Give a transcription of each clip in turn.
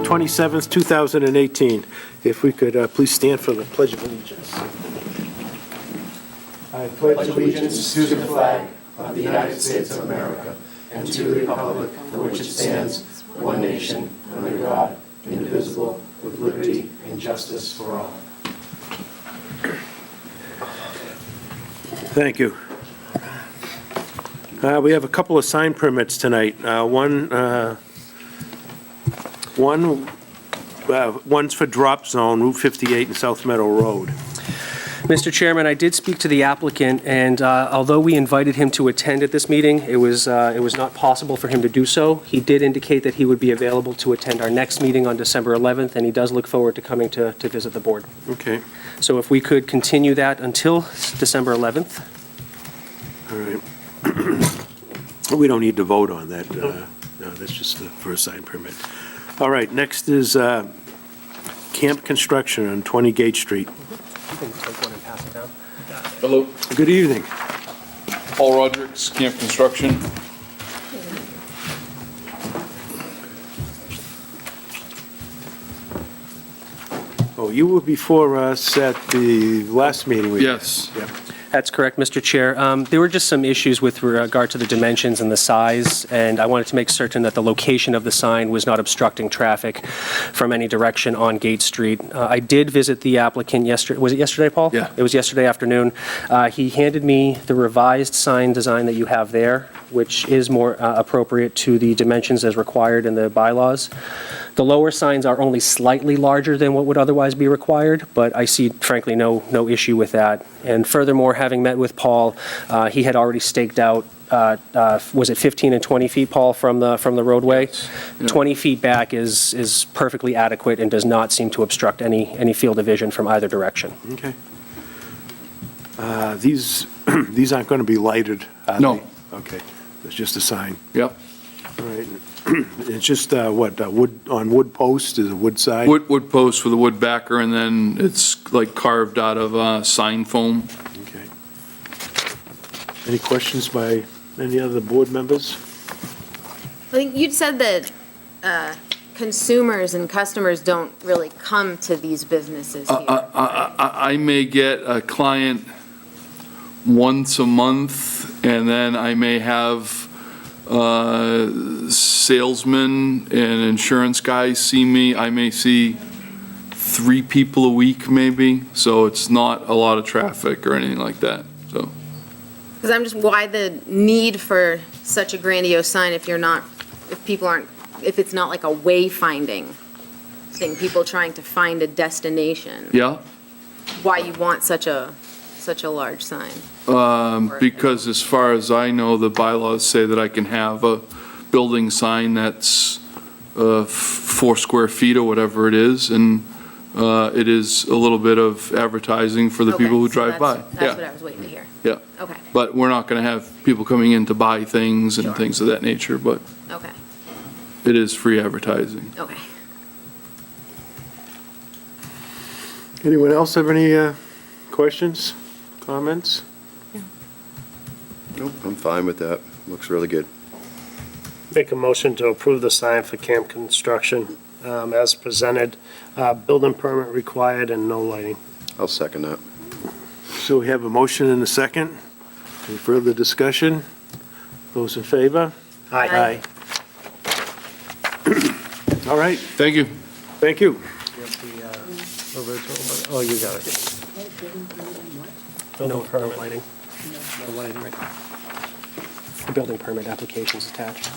27th, 2018. If we could please stand for the Pledge of Allegiance. I pledge allegiance to the flag of the United States of America and to the republic for which it stands, one nation, under God, indivisible, with liberty and justice for all. Thank you. We have a couple of sign permits tonight. One's for Drop Zone, Route 58 and South Meadow Road. Mr. Chairman, I did speak to the applicant, and although we invited him to attend at this meeting, it was not possible for him to do so. He did indicate that he would be available to attend our next meeting on December 11th, and he does look forward to coming to visit the board. Okay. So if we could continue that until December 11th. All right. We don't need to vote on that. No, that's just for a sign permit. All right, next is camp construction on 20 Gate Street. You can take one and pass it down. Hello, Good evening. Paul Rodricks, Camp Construction. Oh, you were before us at the last meeting. Yes. Yep. That's correct, Mr. Chair. There were just some issues with regard to the dimensions and the size, and I wanted to make certain that the location of the sign was not obstructing traffic from any direction on Gate Street. I did visit the applicant yesterday. Was it yesterday, Paul? Yeah. It was yesterday afternoon. He handed me the revised sign design that you have there, which is more appropriate to the dimensions as required in the bylaws. The lower signs are only slightly larger than what would otherwise be required, but I see, frankly, no issue with that. And furthermore, having met with Paul, he had already staked out, was it 15 and 20 feet, Paul, from the roadway? Yeah. 20 feet back is perfectly adequate and does not seem to obstruct any field of vision from either direction. Okay. These aren't going to be lighted, are No. they? Okay. It's just a sign. Yep. All right. It's just, wood, on wood post, is it wood side? Wood post with a wood backer, and then it's like carved out of sign foam. Okay. Any questions by any other board members? I think you'd said that consumers and customers don't really come to these businesses here. I may get a client once a month, and then I may have salesmen and insurance guys see me. I may see 3 people a week maybe, so it's not a lot of traffic or anything like that, so. Because I'm just, why the need for such a grandiose sign if it's not like a wayfinding thing, people trying to find a destination? Yeah, Why you want such a large sign? because as far as I know, the bylaws say that I can have a building sign that's 4 square feet or whatever it is, and it is a little bit of advertising for the Okay, people who so drive by. That's what I was waiting to hear. Yeah. Okay, But we're not going to have people coming in to buy things and Sure. things of that nature, but okay, it is free advertising. okay. Anyone else have any questions, comments? Nope, I'm fine with that. Looks really good. Make a motion to approve the sign for camp construction as presented, building permit required and no lighting. I'll second that. So we have a motion and a second. Any further discussion? Those in favor? Aye. All right, Thank you. thank you. Oh, you got it. No permit lighting. No lighting, right. The building permit application is attached.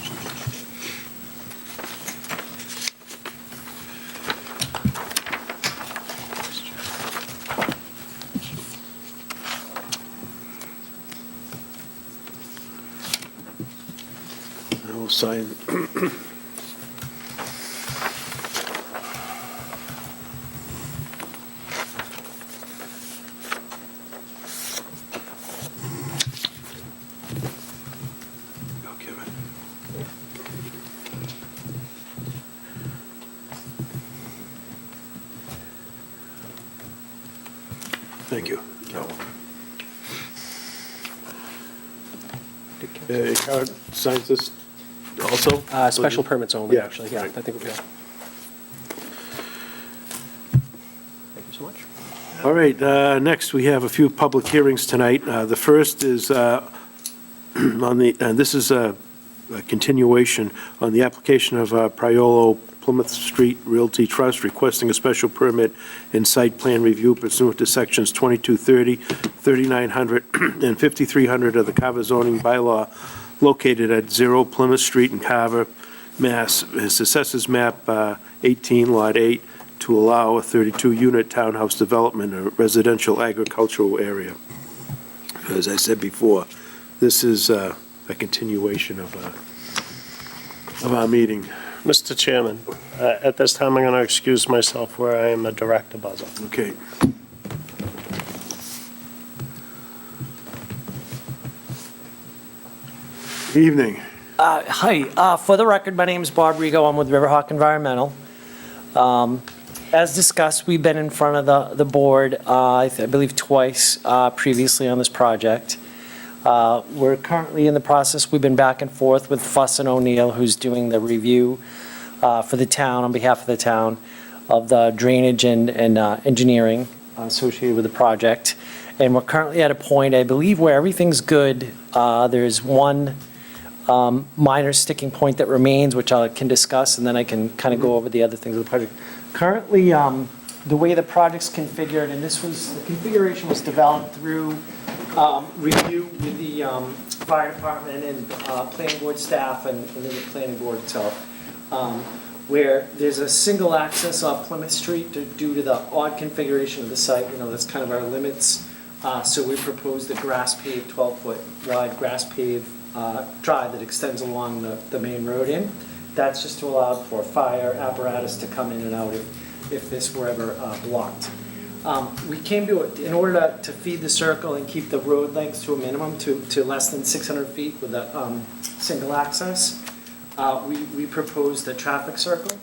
I will sign. Go, Kevin. Thank you. Howard signs this also? Special permits only, Yeah, actually, yeah. right. I think, yeah. so much. All right, next, we have a few public hearings tonight. The first is on the, and this is a continuation on the application of Priolo Plymouth Street Realty Trust requesting a special permit and site plan review pursuant to sections 2230, 3900, and 5300 of the Carver zoning bylaw located at 0 Plymouth Street in Carver, Mass. It's Assessors Map 18, Lot 8, to allow a 32-unit townhouse development in a residential agricultural area. As I said before, this is a continuation of our meeting. Mr. Chairman, at this time, I'm going to excuse myself where I am a direct abutter. Okay. Evening. Hi, for the record, my name is Bob Rigo. I'm with Riverhawk Environmental. As discussed, we've been in front of the board, I believe twice previously on this project. We're currently in the process, we've been back and forth with Fuss and O'Neill, who's doing the review for the town, on behalf of the town, of the drainage and engineering associated with the project. And we're currently at a point, I believe, where everything's good. There's one minor sticking point that remains, which I can discuss, and then I can kind of go over the other things of the project. Currently, the way the project's configured, and the configuration was developed through review with the fire department and planning board staff and then the planning board itself, where there's a single access off Plymouth Street due to the odd configuration of the site. That's kind of our limits. So we proposed a grass paved, 12-foot wide grass paved drive that extends along the main road in. That's just to allow for fire apparatus to come in and out if this were ever blocked. We came to it in order to feed the circle and keep the road lengths to a minimum to less than 600 feet with a single access. We proposed a traffic circle.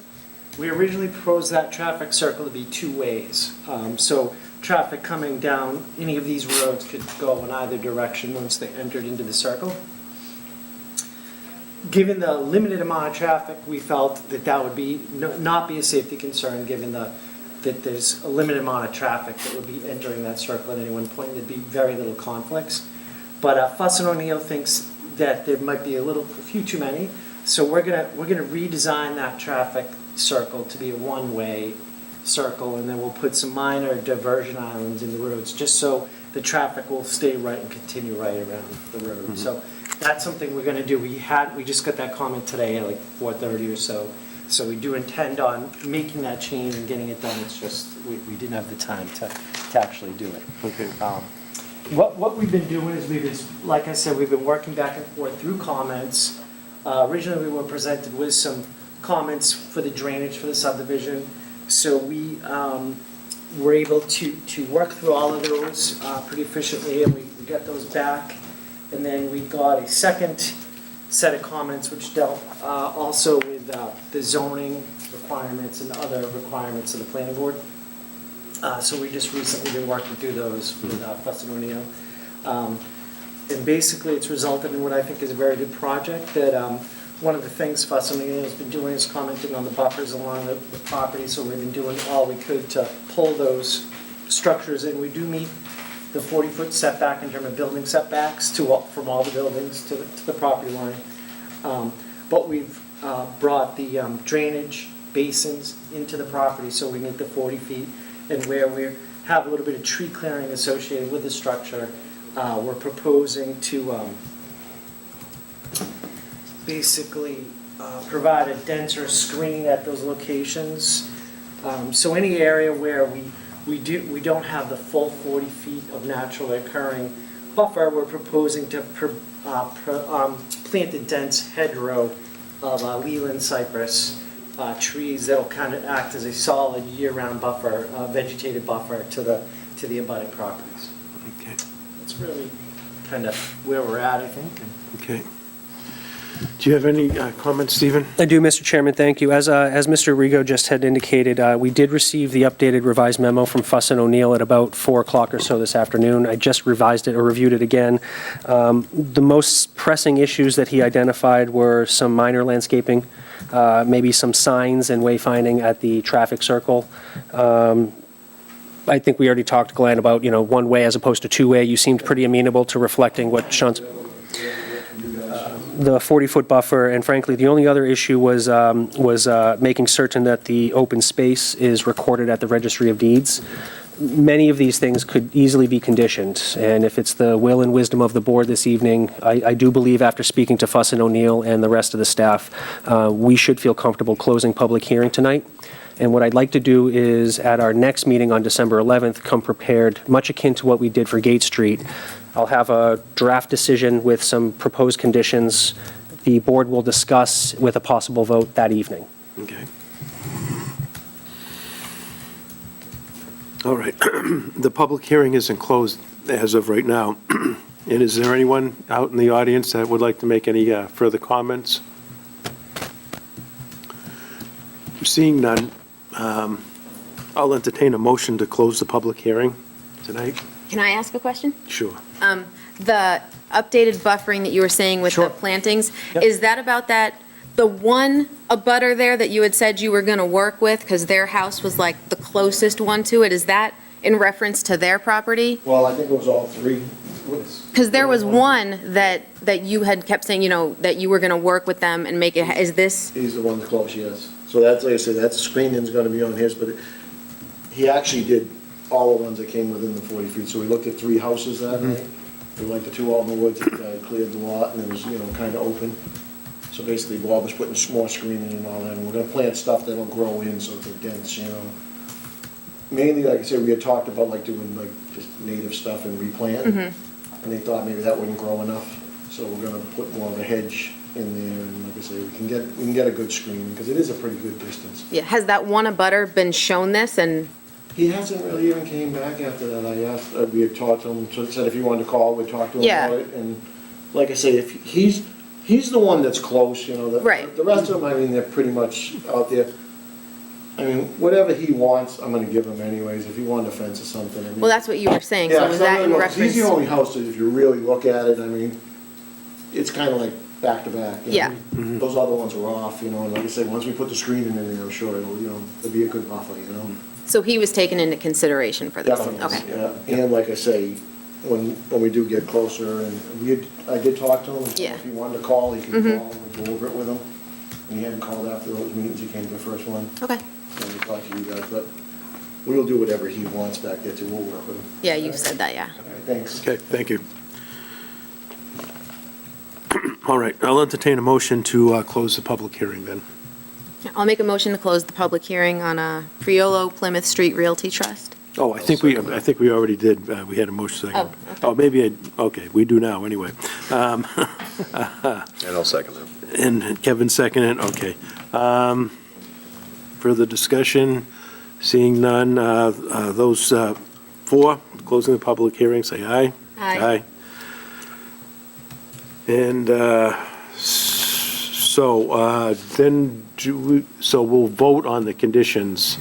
We originally proposed that traffic circle to be two ways. So traffic coming down any of these roads could go in either direction once they entered into the circle. Given the limited amount of traffic, we felt that would be not be a safety concern, given that there's a limited amount of traffic that would be entering that circle at any one point. There'd be very little conflicts. But Fuss and O'Neill thinks that there might be a few too many. So we're gonna redesign that traffic circle to be a one-way circle, and then we'll put some minor diversion islands in the roads, just so the traffic will stay right and continue right around the road. Mm-hmm. So that's something we're gonna do. We just got that comment today at like 4:30 or so. So we do intend on making that change and getting it done. It's just we didn't have the time to actually do it. Okay. What we've been doing is like I said, we've been working back and forth through comments. Originally, we were presented with some comments for the drainage for the subdivision. So we were able to work through all of those pretty efficiently, and we got those back. And then we got a second set of comments which dealt also with the zoning requirements and other requirements of the planning board. So we just recently been working through those with Fuss and O'Neill. And basically it's resulted in what I think is a very good project. That one of the things Fuss and O'Neill has been doing is commenting on the buffers along the property. So we've been doing all we could to pull those structures in. We do meet the 40-foot setback in terms of building setbacks from all the buildings to the property line. But we've brought the drainage basins into the property so we meet the 40 feet. And where we have a little bit of tree clearing associated with the structure, we're proposing to basically provide a denser screening at those locations. So any area where we don't have the full 40 feet of naturally occurring buffer, we're proposing to plant a dense hedgerow of Leland cypress trees that will kind of act as a solid year-round buffer, vegetated buffer to the abutting properties. Okay. That's really kind of where we're at, I think. Okay. Do you have any comments, Stephen? I do, Mr. Chairman, thank you. As Mr. Rigo just had indicated, we did receive the updated revised memo from Fuss and O'Neill at about 4 o'clock or so this afternoon. I just revised it or reviewed it again. The most pressing issues that he identified were some minor landscaping, maybe some signs and wayfinding at the traffic circle. I think we already talked, Glenn, about, one way as opposed to two-way. You seemed pretty amenable to reflecting what Sean's, the 40-foot buffer, and frankly, the only other issue was making certain that the open space is recorded at the Registry of Deeds. Many of these things could easily be conditioned, and if it's the will and wisdom of the board this evening, I do believe after speaking to Fuss and O'Neill and the rest of the staff, we should feel comfortable closing public hearing tonight. And what I'd like to do is, at our next meeting on December 11th, come prepared, much akin to what we did for Gate Street. I'll have a draft decision with some proposed conditions the board will discuss with a possible vote that evening. Okay. All right. The public hearing isn't closed as of right now. And is there anyone out in the audience that would like to make any further comments? Seeing none, I'll entertain a motion to close the public hearing tonight. Can I ask a question? Sure. The updated buffering that you were saying with the Sure. plantings, Yep. is that about the one abutter there that you had said you were going to work with, because their house was like the closest one to it? Is that in reference to their property? Well, I think it was all three. Because there was one that you had kept saying, that you were going to work with them and make it, is this, He's the one close, yes. So that's, like I said, that screening's gonna be on his, but he actually did all the ones that came within the 40 feet. So we looked at 3 houses that night. We like the 2 out in the woods, cleared the lot, and it was, kind of open. So basically, Bob was putting more screening and all that, and we're gonna plant stuff that'll grow in, so it's dense, Mainly, like I said, we had talked about doing just native stuff and replant. And they thought maybe that wouldn't grow enough, so we're gonna put more of a hedge in there, and like I say, we can get a good screen, because it is a pretty good distance. yeah, has that one abutter been shown this and, He hasn't really even came back after that. I asked, we had talked to him, so it said if he wanted to call, we'd talk to him Yeah. about it. And like I say, if he's the one that's close, Right. The rest of them, I mean, they're pretty much out there. I mean, whatever he wants, I'm gonna give him anyways, if he wanted a fence or something. I mean, well, that's what you were saying, so yeah, was that in he's reference? the only house that if you really look at it, I mean, it's kind of like back to back. Yeah. Those other ones are off, and like I said, once we put the screening in there, I'm sure it'll be a good buffer, So he was taken into consideration for this? Definitely, Okay. yeah. And like I say, when we do get closer, and I did talk to him. Yeah. If he wanted to call, he could call, and go over it with him. And he hadn't called after those meetings, he came to the first one, Okay, and we talked to you guys, but we'll do whatever he wants back there too, we'll work with him. yeah, you said that, yeah. All right, thanks. Okay, thank you. All right, I'll entertain a motion to close the public hearing then. I'll make a motion to close the public hearing on Priolo Plymouth Street Realty Trust. Oh, I think we already did, we had a motion second. Oh, okay. Oh, maybe, okay, we do now, anyway. And I'll second that. And Kevin seconded, okay. Further discussion, seeing none, those for closing the public hearing, say aye. Aye. And so then, so we'll vote on the conditions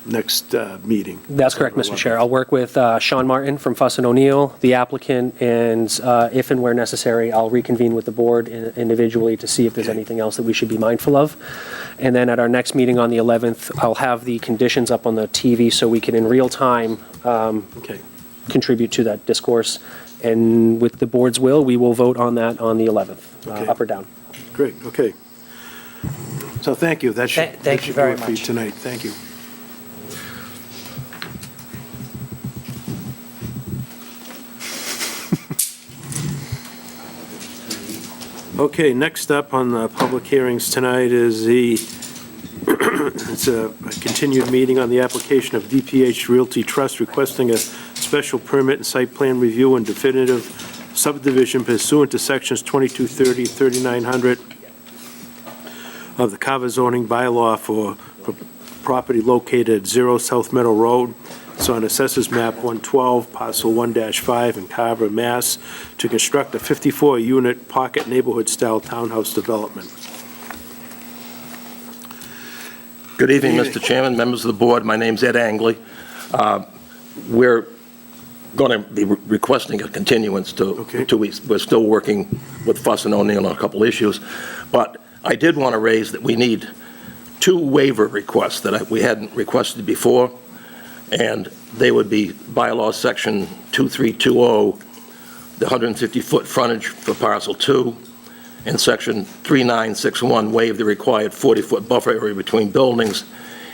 next meeting. That's correct, Mr. Chair. I'll work with Sean Martin from Fuss and O'Neill, the applicant, and if and where necessary, I'll reconvene with the board individually to see if there's anything else that we should be mindful of. And then at our next meeting on the 11th, I'll have the conditions up on the TV so we can in real time Okay, contribute to that discourse. And with the board's will, we will vote on that on the 11th, Okay. up or down. great, okay. So thank you, that should. Thank that you should very do it for you much. tonight, thank you. Okay, next up on the public hearings tonight is it's a continued meeting on the application of DPH Realty Trust requesting a special permit and site plan review and definitive subdivision pursuant to sections 2230, 3900 of the Carver zoning bylaw for property located at 0 South Meadow Road. It's on Assessors Map 112, Parcel 1-5 in Carver, Mass., to construct a 54-unit pocket neighborhood-style townhouse development. Good evening, Mr. Chairman, members of the board. My name's Ed Angley. We're going to be requesting a continuance to Okay. 2 weeks. We're still working with Fuss and O'Neill on a couple issues, but I did want to raise that we need 2 waiver requests that we hadn't requested before. and they would be bylaw section 2320, the 150-foot frontage for parcel 2, and section 3961, waive the required 40-foot buffer area between buildings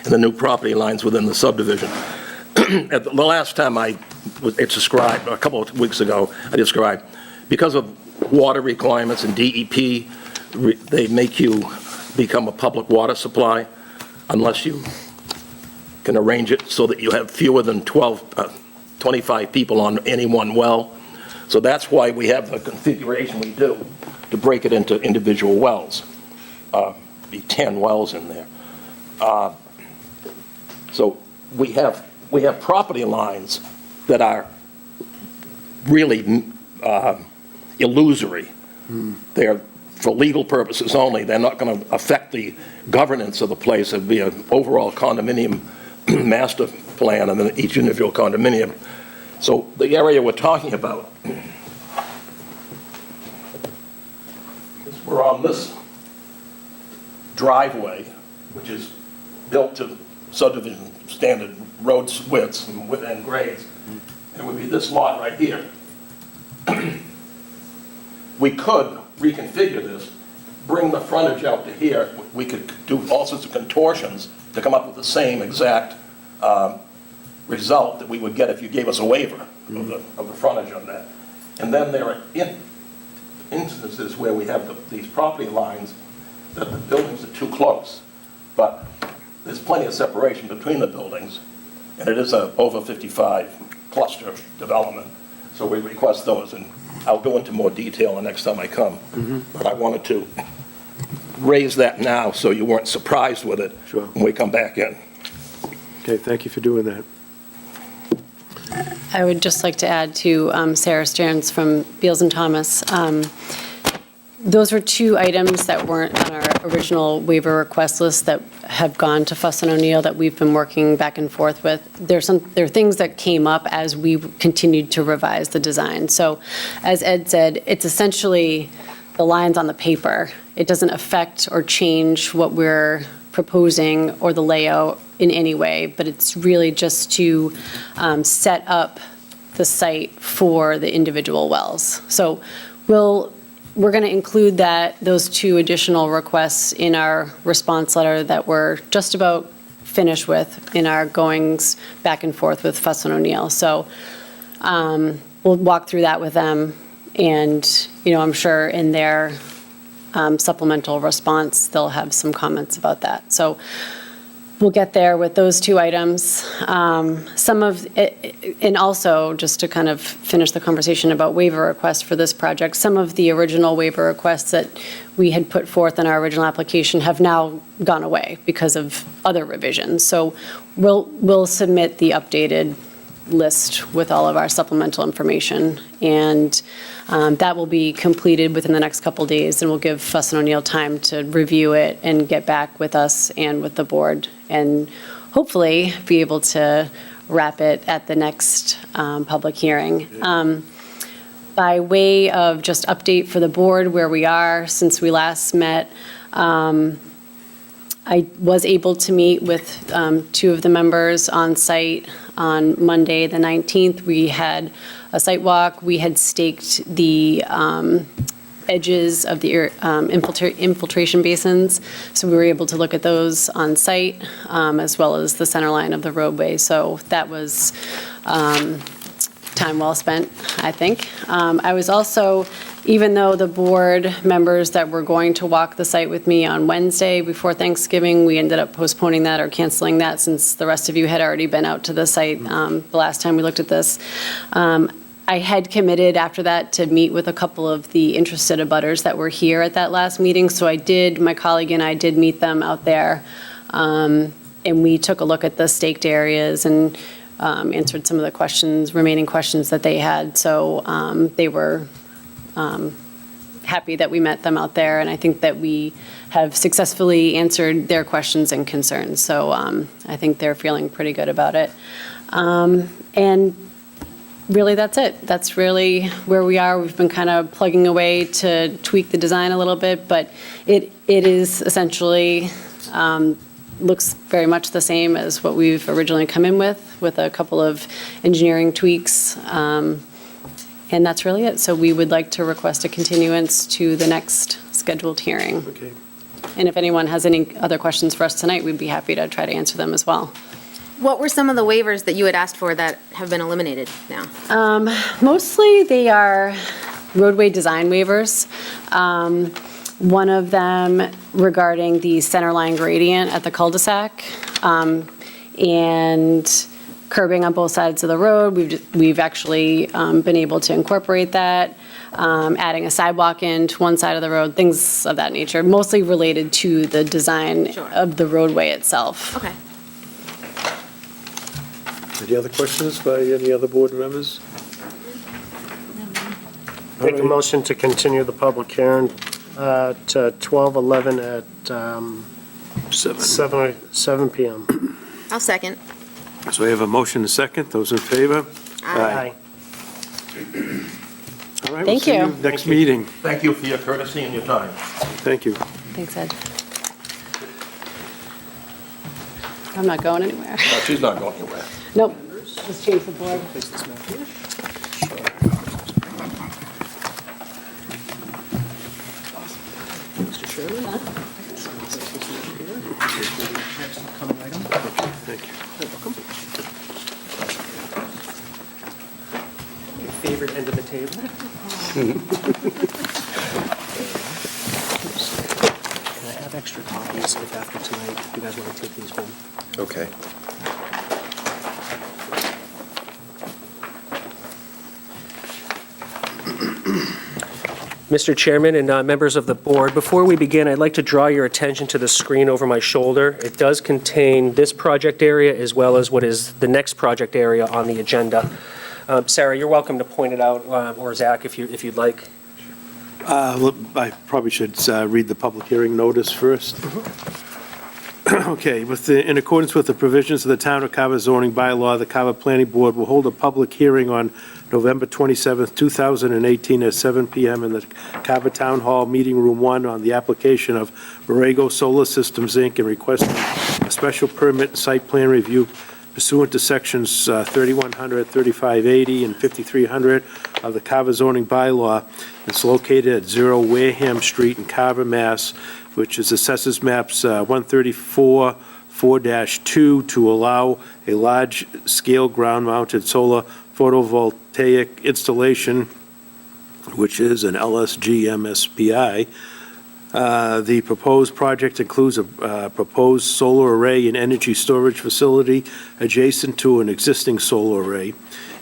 and the new property lines within the subdivision. At the last time it's described, a couple of weeks ago, I described, because of water requirements and DEP, they make you become a public water supply unless you can arrange it so that you have fewer than 25 people on any one well. So that's why we have the configuration we do, to break it into individual wells. Be 10 wells in there. So we have property lines that are really illusory. They're for legal purposes only. They're not going to affect the governance of the place. It'd be an overall condominium master plan and then each individual condominium. So the area we're talking about, we're on this driveway, which is built to subdivision standard road widths and grades. It would be this lot right here. We could reconfigure this, bring the frontage out to here. We could do all sorts of contortions to come up with the same exact result that we would get if you gave us a waiver of the frontage on that. And then there are instances where we have these property lines that the buildings are too close, but there's plenty of separation between the buildings, and it is a over 55 cluster development, so we request those, and I'll go into more detail the next time I come. But I wanted to raise that now so you weren't surprised with it when we come back in. Okay, thank you for doing that. I would just like to add to Sarah Stearns from Beals and Thomas. Those were two items that weren't on our original waiver request list that have gone to Fuss and O'Neill that we've been working back and forth with. There are things that came up as we continued to revise the design. So as Ed said, it's essentially the lines on the paper. It doesn't affect or change what we're proposing or the layout in any way, but it's really just to set up the site for the individual wells. So we're going to include those two additional requests in our response letter that we're just about finished with in our goings back and forth with Fuss and O'Neill. So we'll walk through that with them, and I'm sure in their supplemental response they'll have some comments about that. So we'll get there with those two items. Some of it, and also just to kind of finish the conversation about waiver requests for this project, some of the original waiver requests that we had put forth in our original application have now gone away because of other revisions. So we'll submit the updated list with all of our supplemental information, and that will be completed within the next couple days, and we'll give Fuss and O'Neill time to review it and get back with us and with the board, and hopefully be able to wrap it at the next public hearing. By way of just update for the board where we are since we last met, I was able to meet with two of the members on site on Monday, the 19th. We had a site walk. We had staked the edges of the infiltration basins, so we were able to look at those on site, as well as the center line of the roadway. So that was time well spent, I think. I was also, even though the board members that were going to walk the site with me on Wednesday before Thanksgiving, we ended up postponing that or canceling that since the rest of you had already been out to the site the last time we looked at this. I had committed after that to meet with a couple of the interested abutters that were here at that last meeting. So my colleague and I did meet them out there, and we took a look at the staked areas and answered some of the remaining questions that they had. So they were happy that we met them out there, and I think that we have successfully answered their questions and concerns. So I think they're feeling pretty good about it. And really, that's it. That's really where we are. We've been kind of plugging away to tweak the design a little bit, but it is essentially looks very much the same as what we've originally come in with a couple of engineering tweaks. And that's really it. So we would like to request a continuance to the next scheduled hearing. Okay. And if anyone has any other questions for us tonight, we'd be happy to try to answer them as well. What were some of the waivers that you had asked for that have been eliminated now? Mostly they are roadway design waivers. One of them regarding the centerline gradient at the cul-de-sac, and curbing on both sides of the road. We've actually been able to incorporate that, adding a sidewalk in to one side of the road, things of that nature, mostly related to the design Sure. of the roadway itself. Okay. Any other questions by any other board members? Make a motion to continue the public hearing to 12/11 at 7 PM. I'll second. So we have a motion and a second. Those in favor? Aye. All right, we'll Thank see you. next meeting. Thank you for your courtesy and your time. Thank you. Thanks, Ed. I'm not going anywhere. No, she's not going anywhere. Nope. Let's change the board. Thank you. Favorite end of the table? And I have extra copies if after tonight you guys want to take these home. Okay. Mr. Chairman and members of the board, before we begin, I'd like to draw your attention to the screen over my shoulder. It does contain this project area as well as what is the next project area on the agenda. Sarah, you're welcome to point it out, or Zach, if you'd like. Look, I probably should read the public hearing notice first. Okay, in accordance with the provisions of the Town of Carver zoning bylaw, the Carver Planning Board will hold a public hearing on November 27th, 2018 at 7 PM in the Carver Town Hall Meeting Room 1 on the application of Borrego Solar Systems, Inc. and requesting a special permit and site plan review pursuant to sections 3100, 3580, and 5300 of the Carver zoning bylaw. It's located at 0 Wareham Street in Carver, Mass., which is Assessors Maps 134-4-2 to allow a large-scale ground-mounted solar photovoltaic installation, which is an LSG MSPI. The proposed project includes a proposed solar array and energy storage facility adjacent to an existing solar array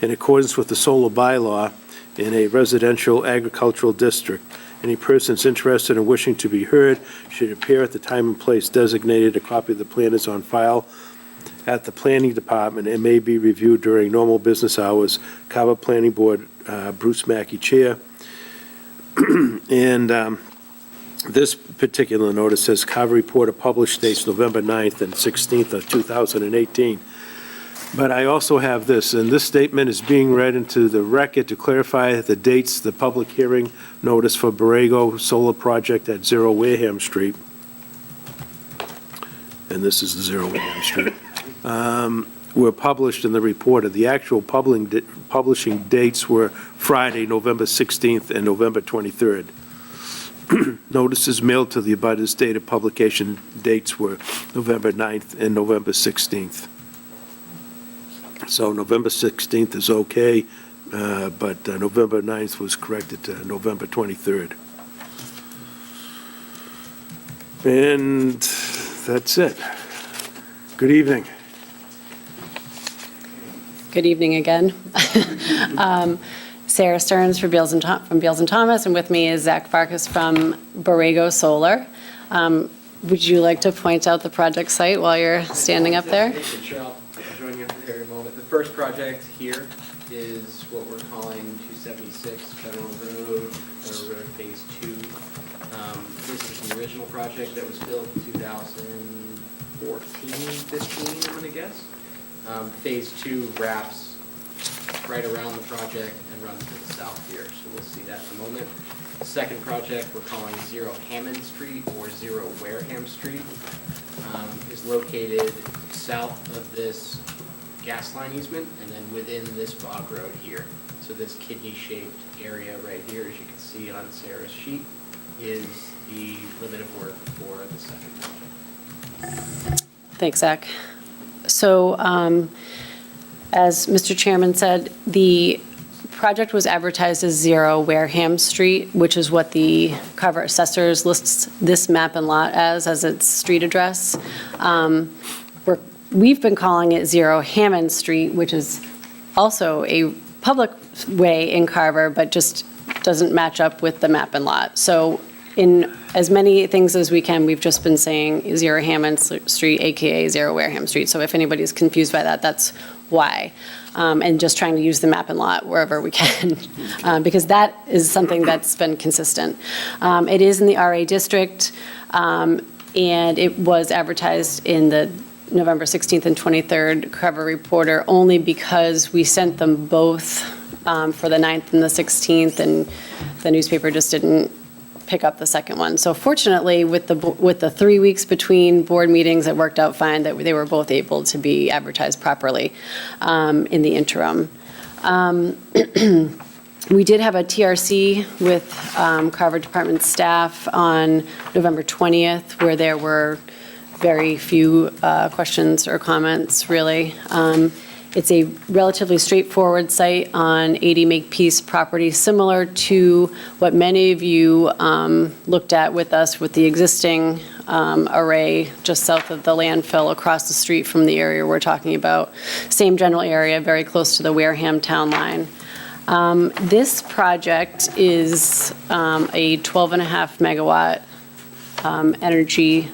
in accordance with the solar bylaw in a residential agricultural district. Any persons interested in wishing to be heard should appear at the time and place designated. A copy of the plan is on file at the Planning Department and may be reviewed during normal business hours. Carver Planning Board, Bruce Mackey, Chair. And this particular notice says Carver Reporter published dates November 9th and 16th of 2018. But I also have this, and this statement is being read into the record to clarify the dates, the public hearing notice for Borrego Solar Project at 0 Wareham Street. And this is 0 Wareham Street. Were published in the reporter. The actual publishing dates were Friday, November 16th and November 23rd. Notices mailed to the abutters date of publication dates were November 9th and November 16th. So November 16th is okay, but November 9th was corrected to November 23rd. And that's it. Good evening. Good evening again. Sarah Stearns from Beals and Thomas, and with me is Zach Farkas from Borrego Solar. Would you like to point out the project site while you're standing up there? Sure, I'll join you there in a moment. The first project here is what we're calling 276 Federal Road Phase 2. This is the original project that was built in 2014, 15, I'm going to guess. Phase 2 wraps right around the project and runs to the south here, so we'll see that in a moment. The second project we're calling 0 Hammond Street or 0 Wareham Street is located south of this gas line easement and then within this bog road here. So this kidney-shaped area right here, as you can see on Sarah's sheet, is the limit of work for the second project. Thanks, Zach. So, as Mr. Chairman said, the project was advertised as 0 Wareham Street, which is what the Carver Assessors lists this map and lot as its street address. We've been calling it 0 Hammond Street, which is also a public way in Carver, but just doesn't match up with the map and lot. So in as many things as we can, we've just been saying 0 Hammond Street, AKA 0 Wareham Street. So if anybody's confused by that, that's why. And just trying to use the map and lot wherever we can, because that is something that's been consistent. It is in the RA district, and it was advertised in the November 16th and 23rd Carver Reporter only because we sent them both for the 9th and the 16th, and the newspaper just didn't pick up the second one. So fortunately, with the 3 weeks between board meetings, it worked out fine that they were both able to be advertised properly in the interim. We did have a TRC with Carver Department staff on November 20th, where there were very few questions or comments, really. It's a relatively straightforward site on 80 Makepeace property, similar to what many of you looked at with us with the existing array just south of the landfill across the street from the area we're talking about. Same general area, very close to the Wareham town line. This project is a 12.5 megawatt energy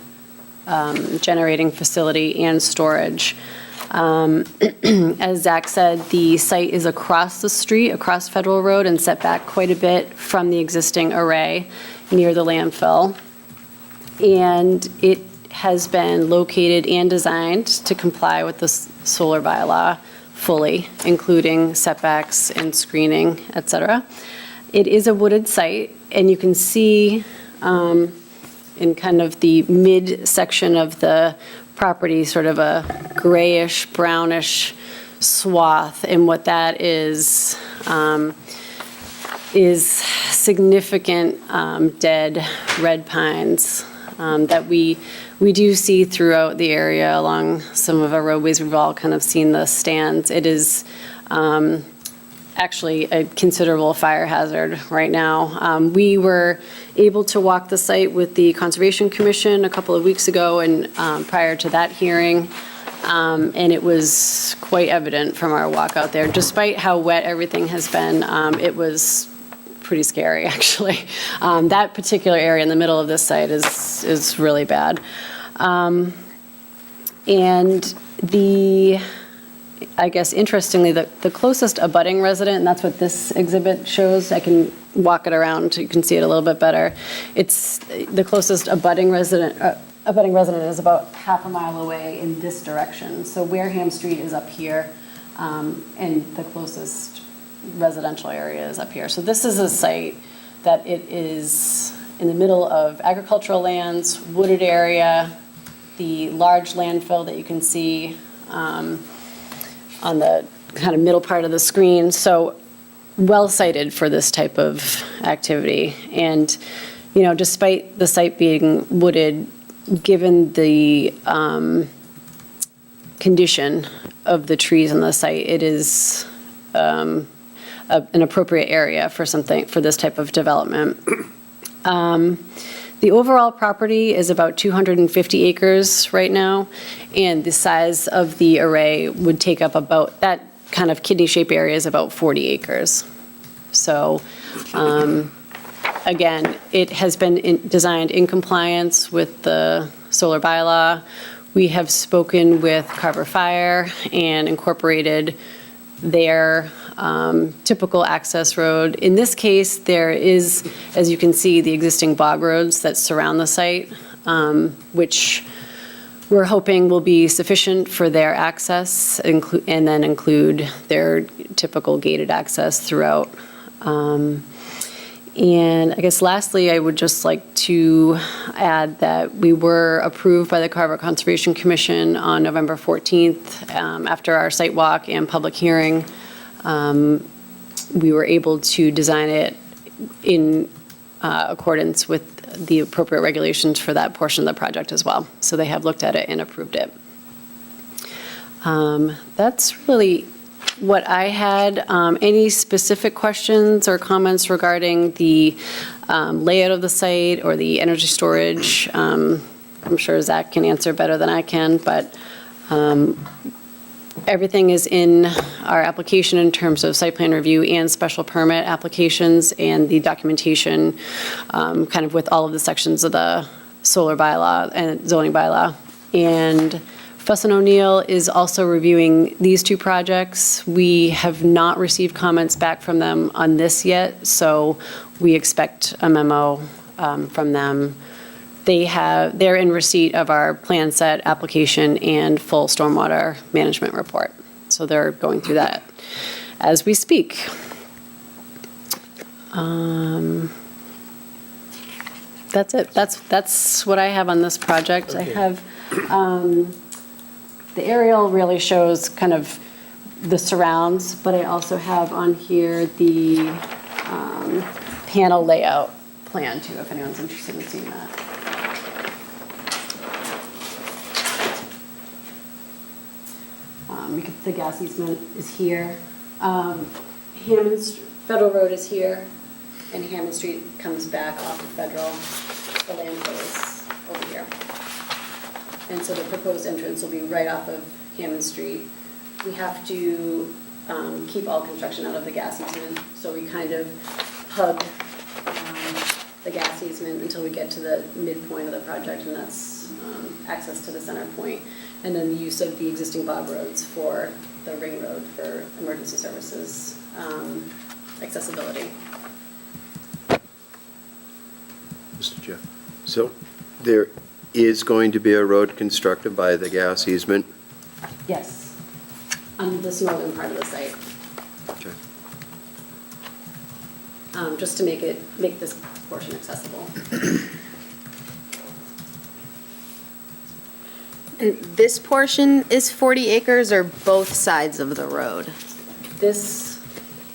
generating facility and storage. As Zach said, the site is across the street, across Federal Road, and set back quite a bit from the existing array near the landfill. And it has been located and designed to comply with the solar bylaw fully, including setbacks and screening, et cetera. It is a wooded site, and you can see in kind of the mid-section of the property, sort of a grayish, brownish swath, and what that is significant dead red pines that we do see throughout the area along some of our roadways. We've all kind of seen the stands. It is actually a considerable fire hazard right now. We were able to walk the site with the Conservation Commission a couple of weeks ago and prior to that hearing, and it was quite evident from our walk out there. Despite how wet everything has been, it was pretty scary, actually. That particular area in the middle of this site is really bad. And I guess interestingly, the closest abutting resident, and that's what this exhibit shows, I can walk it around so you can see it a little bit better. It's the closest abutting resident is about half a mile away in this direction. So Wareham Street is up here, and the closest residential area is up here. So this is a site that it is in the middle of agricultural lands, wooded area, the large landfill that you can see on the kind of middle part of the screen. So well sited for this type of activity. And, you know, despite the site being wooded, given the condition of the trees on the site, it is an appropriate area for this type of development. The overall property is about 250 acres right now, and the size of the array would take up about, that kind of kidney-shaped area is about 40 acres. So, again, it has been designed in compliance with the solar bylaw. We have spoken with Carver Fire and incorporated their typical access road. In this case, there is, as you can see, the existing bog roads that surround the site, which we're hoping will be sufficient for their access, and then include their typical gated access throughout. And I guess lastly, I would just like to add that we were approved by the Carver Conservation Commission on November 14th, after our site walk and public hearing. We were able to design it in accordance with the appropriate regulations for that portion of the project as well. So they have looked at it and approved it. That's really what I had. Any specific questions or comments regarding the layout of the site or the energy storage? I'm sure Zach can answer better than I can, but everything is in our application in terms of site plan review and special permit applications, and the documentation kind of with all of the sections of the solar bylaw and zoning bylaw. And Fuss and O'Neill is also reviewing these two projects. We have not received comments back from them on this yet, so we expect a memo from them. They're in receipt of our plan set application and full stormwater management report. So they're going through that as we speak. That's it. That's what I have on this project. I have, the aerial really shows kind of the surrounds, but I also have on here the panel layout plan too, if anyone's interested in seeing that. The gas easement is here. Federal Road is here, and Hammond Street comes back off of Federal. The landfill is over here. And so the proposed entrance will be right off of Hammond Street. We have to keep all construction out of the gas easement, so we kind of hug the gas easement until we get to the midpoint of the project, and that's access to the center point. And then the use of the existing bog roads for the ring road for emergency services accessibility. Mr. Chair. So there is going to be a road constructed by the gas easement? Yes, on this northern part of the site, Okay. just to make this portion accessible. And this portion is 40 acres or both sides of the road? This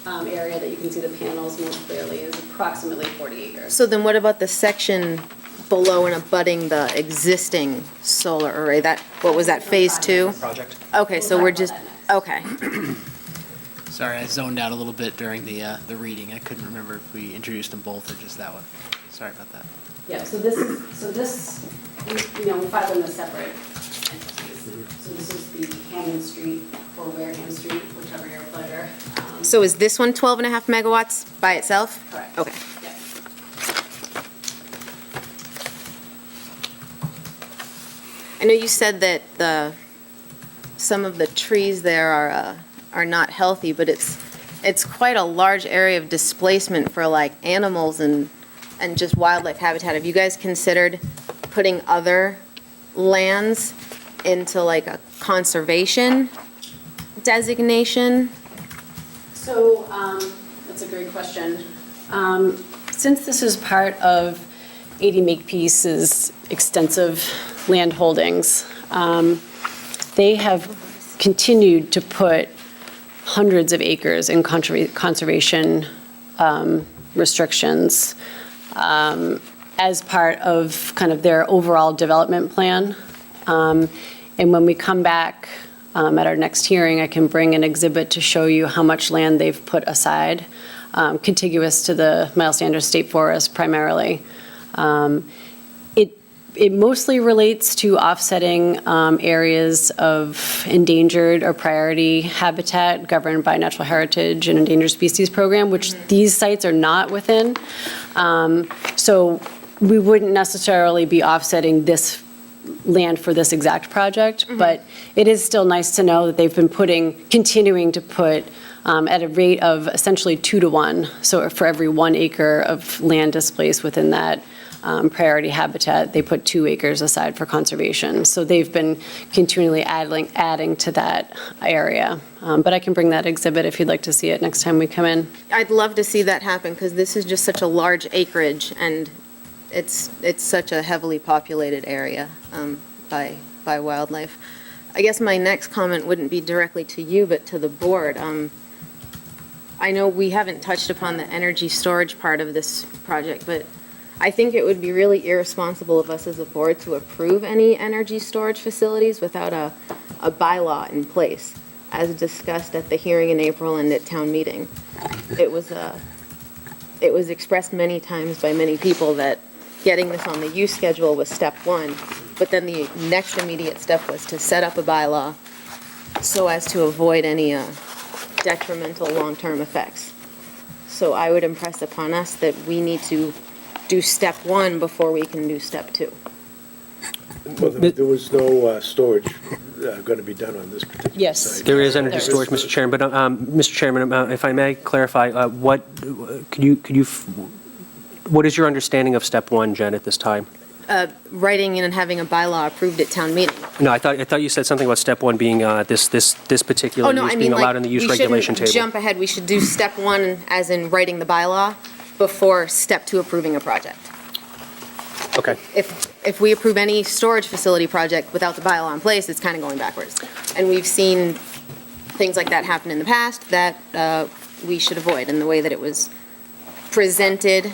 area that you can see the panels most clearly is approximately 40 acres. So then what about the section below and abutting the existing solar array? What was that, phase 2? Project. Okay, so we're just, okay. Sorry, I zoned out a little bit during the reading. I couldn't remember if we introduced them both or just that one. Sorry about that. Yeah, so this, we file them as separate entities. So this is the Hammond Street or Wareham Street, whichever your pleasure. So is this one 12.5 megawatts by itself? Correct. Okay. Yeah. I know you said that some of the trees there are not healthy, but it's quite a large area of displacement for like animals and just wildlife habitat. Have you guys considered putting other lands into like a conservation designation? So that's a great question. Since this is part of 80 Makepeace's extensive land holdings, they have continued to put hundreds of acres in conservation restrictions as part of kind of their overall development plan. And when we come back at our next hearing, I can bring an exhibit to show you how much land they've put aside, contiguous to the Miles Sanders State Forest primarily. It mostly relates to offsetting areas of endangered or priority habitat governed by Natural Heritage and Endangered Species Program, which these sites are not within. So we wouldn't necessarily be offsetting this land for this exact project, but it is still nice to know that they've been continuing to put at a rate of essentially 2 to 1. So for every 1 acre of land displaced within that priority habitat, they put 2 acres aside for conservation. So they've been continually adding to that area. But I can bring that exhibit if you'd like to see it next time we come in. I'd love to see that happen, because this is just such a large acreage, and it's such a heavily populated area by wildlife. I guess my next comment wouldn't be directly to you, but to the board. I know we haven't touched upon the energy storage part of this project, but I think it would be really irresponsible of us as a board to approve any energy storage facilities without a bylaw in place, as discussed at the hearing in April and at town meeting. It was expressed many times by many people that getting this on the use schedule was step one, but then the next immediate step was to set up a bylaw so as to avoid any detrimental long-term effects. So I would impress upon us that we need to do step one before we can do step two. Well, there was no storage going to be done on this particular site. Yes. There is energy There storage, is. Mr. Chairman, but, Mr. Chairman, if I may clarify, what is your understanding of step one, Jen, at this time? Writing in and having a bylaw approved at town meeting. No, I thought you said something about step one being this particular Oh, no, use I being mean, allowed like, in the use we regulation shouldn't table. jump ahead. We should do step one as in writing the bylaw before step two approving a project. Okay. If we approve any storage facility project without the bylaw in place, it's kind of going backwards. And we've seen things like that happen in the past that we should avoid. And the way that it was presented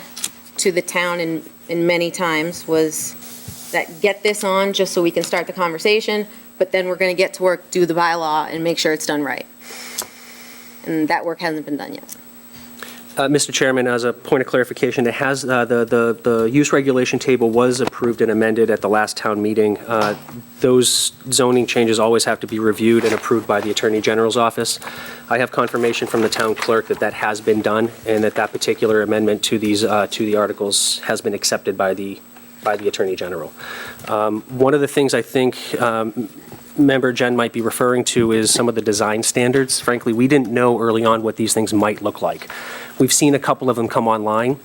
to the town in many times was that get this on just so we can start the conversation, but then we're going to get to work, do the bylaw, and make sure it's done right. And that work hasn't been done yet. Mr. Chairman, as a point of clarification, it has, the use regulation table was approved and amended at the last town meeting. Those zoning changes always have to be reviewed and approved by the Attorney General's office. I have confirmation from the town clerk that that has been done, and that particular amendment to these, to the articles has been accepted by the Attorney General. One of the things I think Member Jen might be referring to is some of the design standards. Frankly, we didn't know early on what these things might look like. We've seen a couple of them come online,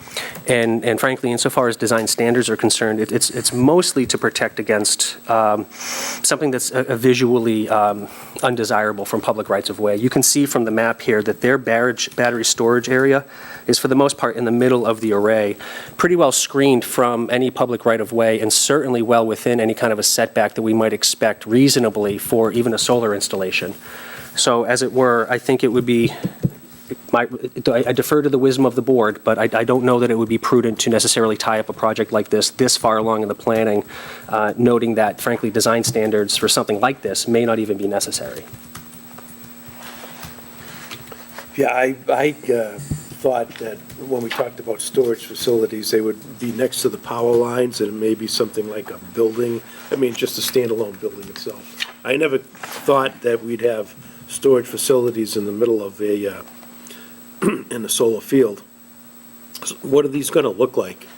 and frankly, insofar as design standards are concerned, it's mostly to protect against something that's visually undesirable from public rights-of-way. You can see from the map here that their battery storage area is for the most part in the middle of the array, pretty well screened from any public right-of-way, and certainly well within any kind of a setback that we might expect reasonably for even a solar installation. So as it were, I think it would be, I defer to the wisdom of the board, but I don't know that it would be prudent to necessarily tie up a project like this far along in the planning, noting that frankly design standards for something like this may not even be necessary. Yeah, I thought that when we talked about storage facilities, they would be next to the power lines and maybe something like a building, I mean, just a standalone building itself. I never thought that we'd have storage facilities in the middle of a, in a solar field. So what are these gonna look like?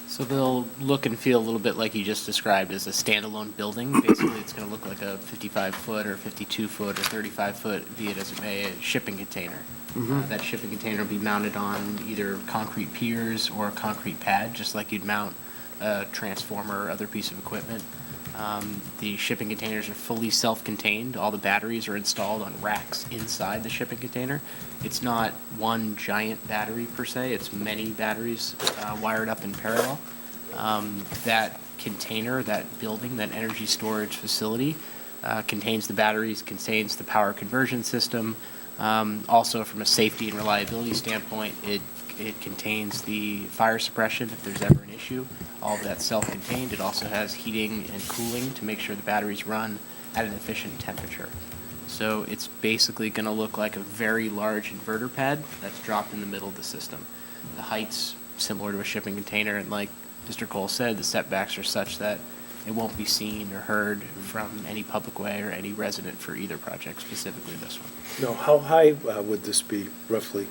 So they'll look and feel a little bit like you just described as a standalone building. Basically, it's going to look like a 55-foot or 52-foot or 35-foot, be it as it may, a shipping container. That shipping container will be mounted on either concrete piers or a concrete pad, just like you'd mount a transformer or other piece of equipment. The shipping containers are fully self-contained. All the batteries are installed on racks inside the shipping container. It's not one giant battery per se, it's many batteries wired up in parallel. That container, that building, that energy storage facility contains the batteries, contains the power conversion system. Also, from a safety and reliability standpoint, it contains the fire suppression if there's ever an issue. All of that's self-contained. It also has heating and cooling to make sure the batteries run at an efficient temperature. So it's basically going to look like a very large inverter pad that's dropped in the middle of the system. The height's similar to a shipping container, and like Mr. Cole said, the setbacks are such that it won't be seen or heard from any public way or any resident for either project, specifically this one. No, how high would this be roughly?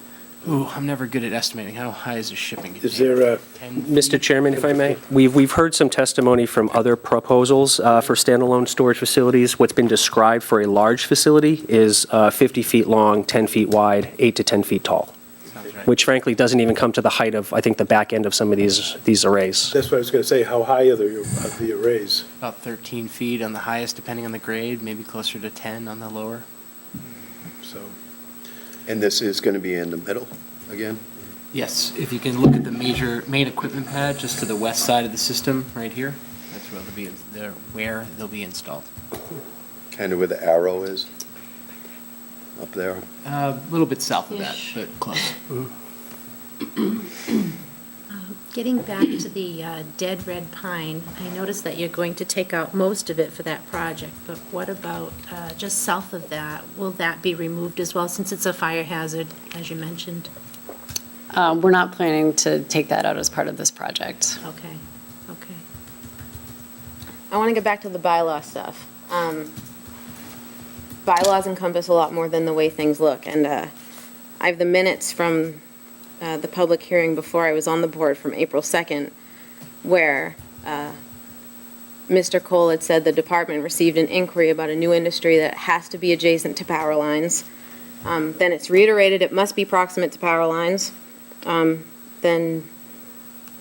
Ooh, I'm never good at estimating. How high is a shipping container? Is there a, 10 Mr. Chairman, if I may, we've heard some testimony from other proposals for standalone storage facilities. What's been described for a large facility is 50 feet long, 10 feet wide, 8 to 10 feet tall. Sounds right. which frankly doesn't even come to the height of, I think, the back end of some of these arrays. That's what I was going to say, how high are the arrays? About 13 feet on the highest, depending on the grade, maybe closer to 10 on the lower. So, And this is going to be in the middle again? Yes, if you can look at the main equipment pad just to the west side of the system, right here, that's where they'll be installed. Kind of where the arrow is? Up there? A little bit south of that, Ish. but close. Getting back to the dead red pine, I noticed that you're going to take out most of it for that project, but what about just south of that? Will that be removed as well, since it's a fire hazard, as you mentioned? We're not planning to take that out as part of this project. Okay, okay. I want to get back to the bylaw stuff. Bylaws encompass a lot more than the way things look, and I have the minutes from the public hearing before I was on the board from April 2nd, where Mr. Cole had said the department received an inquiry about a new industry that has to be adjacent to power lines. Then it's reiterated it must be proximate to power lines. Then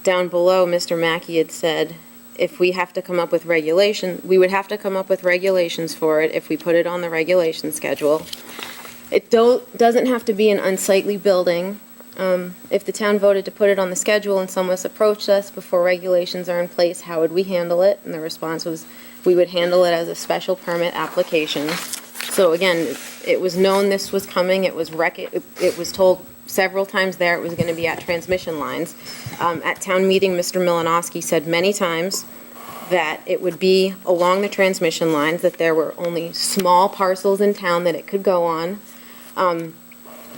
down below, Mr. Mackey had said, if we have to come up with regulation, we would have to come up with regulations for it if we put it on the regulation schedule. It doesn't have to be an unsightly building. If the town voted to put it on the schedule and someone approached us before regulations are in place, how would we handle it? And the response was, we would handle it as a special permit application. So again, it was known this was coming, it was told several times there it was going to be at transmission lines. At town meeting, Mr. Milanowski said many times that it would be along the transmission lines, that there were only small parcels in town that it could go on.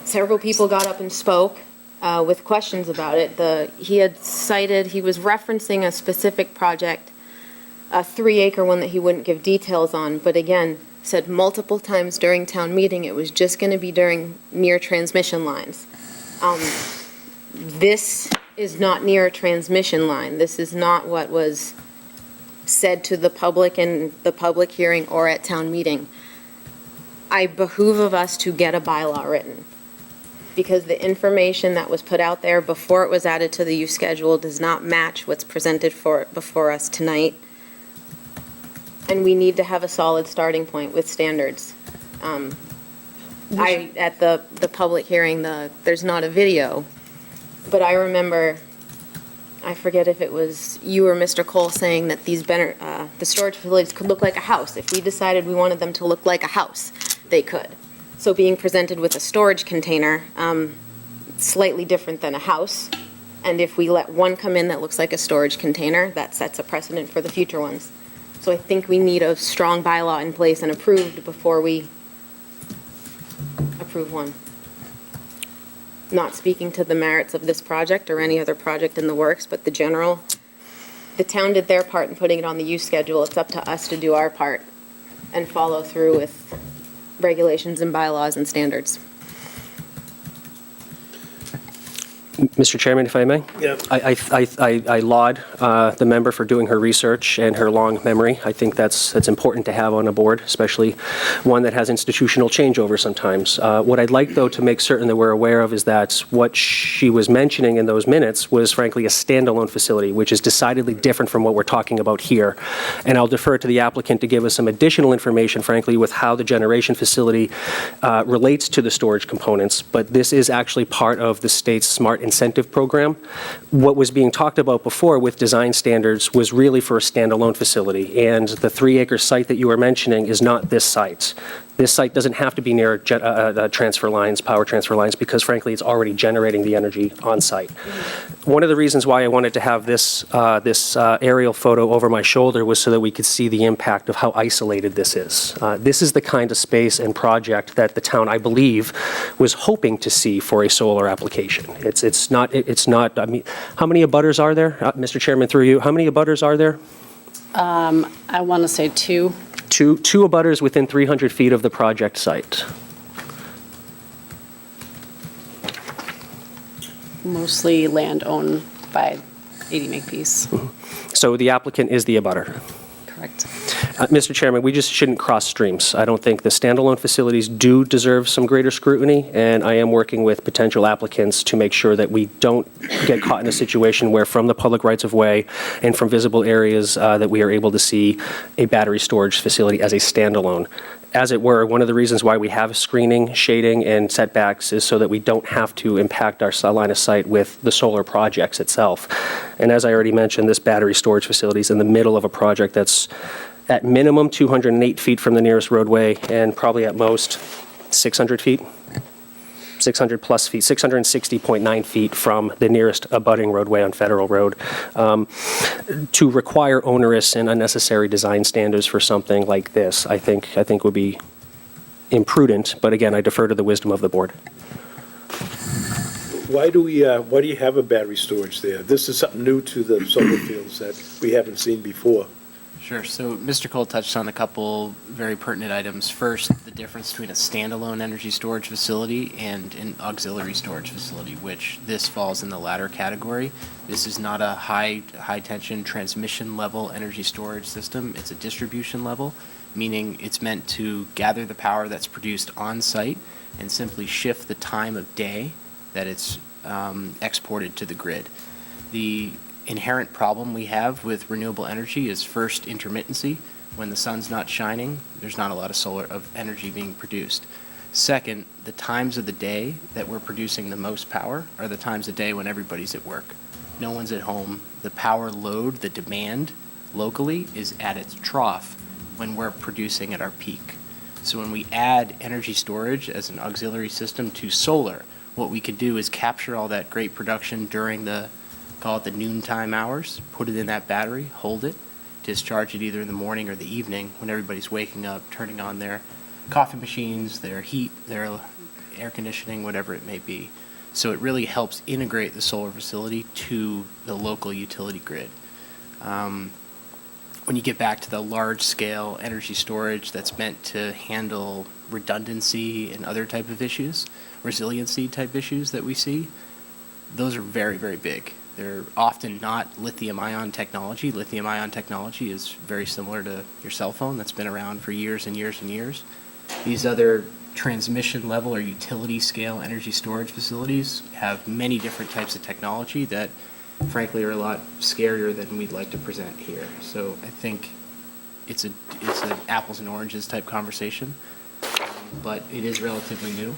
Several people got up and spoke with questions about it. He was referencing a specific project, a 3-acre one that he wouldn't give details on, but again, said multiple times during town meeting it was just going to be near transmission lines. This is not near a transmission line. This is not what was said to the public in the public hearing or at town meeting. I behoove of us to get a bylaw written, because the information that was put out there before it was added to the use schedule does not match what's presented before us tonight. And we need to have a solid starting point with standards. At the public hearing, there's not a video, but I remember, I forget if it was you or Mr. Cole saying that the storage facilities could look like a house. If we decided we wanted them to look like a house, they could. So being presented with a storage container, slightly different than a house. And if we let one come in that looks like a storage container, that sets a precedent for the future ones. So I think we need a strong bylaw in place and approved before we approve one. Not speaking to the merits of this project or any other project in the works, but the town did their part in putting it on the use schedule. It's up to us to do our part and follow through with regulations and bylaws and standards. Mr. Chairman, if I may? Yeah. I laud the member for doing her research and her long memory. I think that's important to have on a board, especially one that has institutional changeover sometimes. What I'd like, though, to make certain that we're aware of is that what she was mentioning in those minutes was, frankly, a standalone facility, which is decidedly different from what we're talking about here. And I'll defer to the applicant to give us some additional information, frankly, with how the generation facility relates to the storage components. But this is actually part of the state's smart incentive program. What was being talked about before with design standards was really for a standalone facility, and the 3-acre site that you were mentioning is not this site. This site doesn't have to be near transfer lines, power transfer lines, because frankly, it's already generating the energy on site. One of the reasons why I wanted to have this aerial photo over my shoulder was so that we could see the impact of how isolated this is. This is the kind of space and project that the town, I believe, was hoping to see for a solar application. It's not, I mean, how many abutters are there? Mr. Chairman, through you, how many abutters are there? I want to say 2. Two abutters within 300 feet of the project site. Mostly land owned by 80 Makepeace. So the applicant is the abutter. Correct. Mr. Chairman, we just shouldn't cross streams. I don't think the standalone facilities do deserve some greater scrutiny, and I am working with potential applicants to make sure that we don't get caught in a situation where from the public rights-of-way and from visible areas that we are able to see a battery storage facility as a standalone. As it were, one of the reasons why we have screening, shading, and setbacks is so that we don't have to impact our line of sight with the solar projects itself. And as I already mentioned, this battery storage facility is in the middle of a project that's at minimum 208 feet from the nearest roadway and probably at most 600 feet. 600 plus feet, 660.9 feet from the nearest abutting roadway on Federal Road. To require onerous and unnecessary design standards for something like this, I think would be imprudent, but again, I defer to the wisdom of the board. Why do you have a battery storage there? This is something new to the solar fields that we haven't seen before. Sure. So Mr. Cole touched on a couple very pertinent items. First, the difference between a standalone energy storage facility and an auxiliary storage facility, which this falls in the latter category. This is not a high tension transmission level energy storage system. It's a distribution level, meaning it's meant to gather the power that's produced on site and simply shift the time of day that it's exported to the grid. The inherent problem we have with renewable energy is first intermittency. When the sun's not shining, there's not a lot of solar energy being produced. Second, the times of the day that we're producing the most power are the times of day when everybody's at work. No one's at home. The power load, the demand locally is at its trough when we're producing at our peak. So when we add energy storage as an auxiliary system to solar, what we could do is capture all that great production during the, call it the noontime hours, put it in that battery, hold it, discharge it either in the morning or the evening when everybody's waking up, turning on their coffee machines, their heat, their air conditioning, whatever it may be. So it really helps integrate the solar facility to the local utility grid. When you get back to the large-scale energy storage that's meant to handle redundancy and other type of issues, resiliency type issues that we see, those are very, very big. They're often not lithium-ion technology. Lithium-ion technology is very similar to your cell phone that's been around for years and years and years. These other transmission level or utility scale energy storage facilities have many different types of technology that frankly are a lot scarier than we'd like to present here. So I think it's an apples and oranges type conversation, but it is relatively new.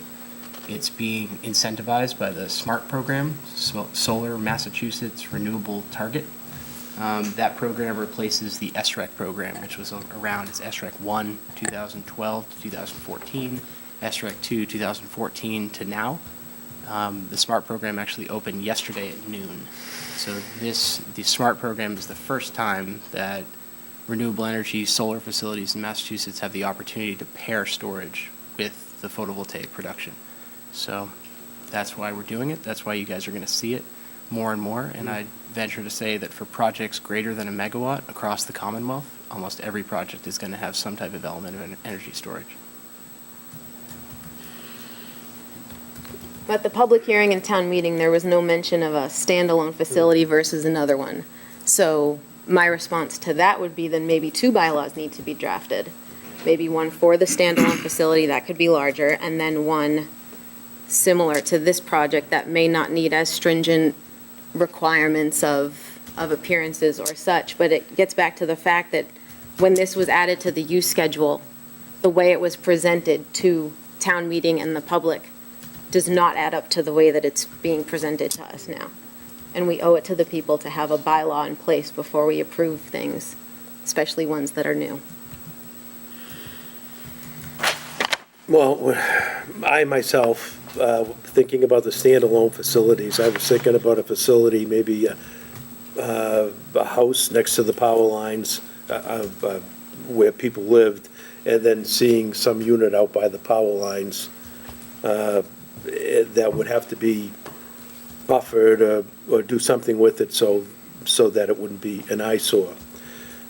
It's being incentivized by the SMART program, Solar Massachusetts Renewable Target. That program replaces the SREC program, which was around as SREC 1, 2012 to 2014, SREC 2, 2014 to now. The SMART program actually opened yesterday at noon. So the SMART program is the first time that renewable energy solar facilities in Massachusetts have the opportunity to pair storage with the photovoltaic production. So that's why we're doing it. That's why you guys are going to see it more and more. And I venture to say that for projects greater than a megawatt across the Commonwealth, almost every project is going to have some type of element of energy storage. At the public hearing and town meeting, there was no mention of a standalone facility versus another one. So my response to that would be then maybe two bylaws need to be drafted. Maybe one for the standalone facility, that could be larger, and then one similar to this project that may not need as stringent requirements of appearances or such. But it gets back to the fact that when this was added to the use schedule, the way it was presented to town meeting and the public does not add up to the way that it's being presented to us now. And we owe it to the people to have a bylaw in place before we approve things, especially ones that are new. Well, I myself, thinking about the standalone facilities, I was thinking about a facility, maybe a house next to the power lines where people lived, and then seeing some unit out by the power lines that would have to be buffered or do something with it so that it wouldn't be an eyesore.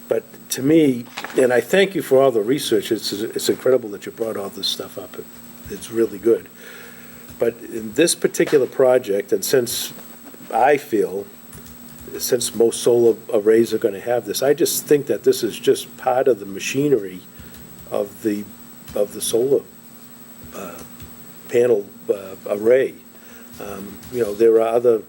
But to me, and I thank you for all the research, it's incredible that you brought all this stuff up. It's really good. But in this particular project, and since I feel since most solar arrays are going to have this, I just think that this is just part of the machinery of the solar panel array. There are other,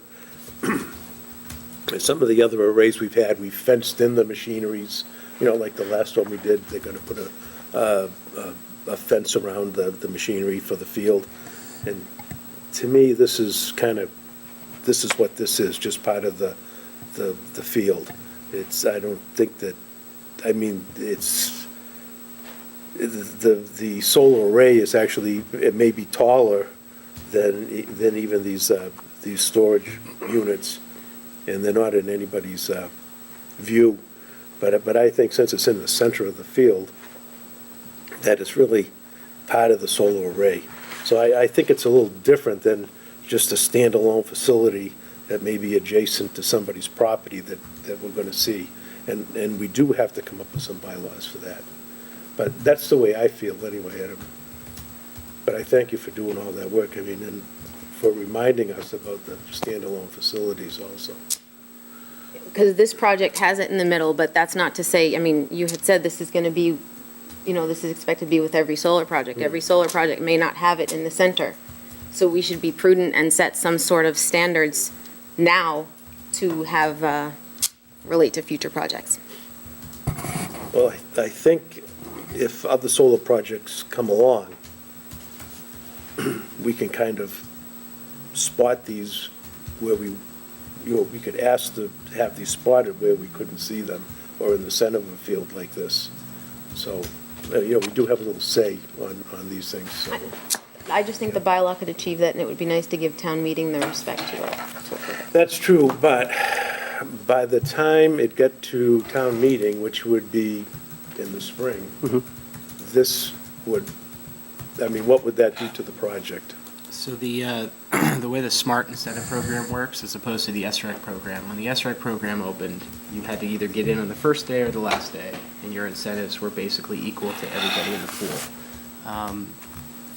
some of the other arrays we've had, we've fenced in the machineries, like the last one we did, they're going to put a fence around the machinery for the field. And to me, this is what this is, just part of the field. I don't think that, it's, the solar array is actually, it may be taller than even these storage units, and they're not in anybody's view. But I think since it's in the center of the field, that it's really part of the solar array. So I think it's a little different than just a standalone facility that may be adjacent to somebody's property that we're going to see. And we do have to come up with some bylaws for that. But that's the way I feel anyway, Adam. But I thank you for doing all that work, and for reminding us about the standalone facilities also. Because this project has it in the middle, but that's not to say, you had said this is going to be, this is expected to be with every solar project. Every solar project may not have it in the center. So we should be prudent and set some sort of standards now to have, relate to future projects. Well, I think if other solar projects come along, we can kind of spot these where we could ask to have these spotted where we couldn't see them, or in the center of a field like this. So, we do have a little say on these things, so. I just think the bylaw could achieve that, and it would be nice to give town meeting the respect to it. That's true, but by the time it got to town meeting, which would be in the spring, this would, what would that do to the project? So the way the SMART incentive program works, as opposed to the SREC program, when the SREC program opened, you had to either get in on the first day or the last day, and your incentives were basically equal to everybody in the pool.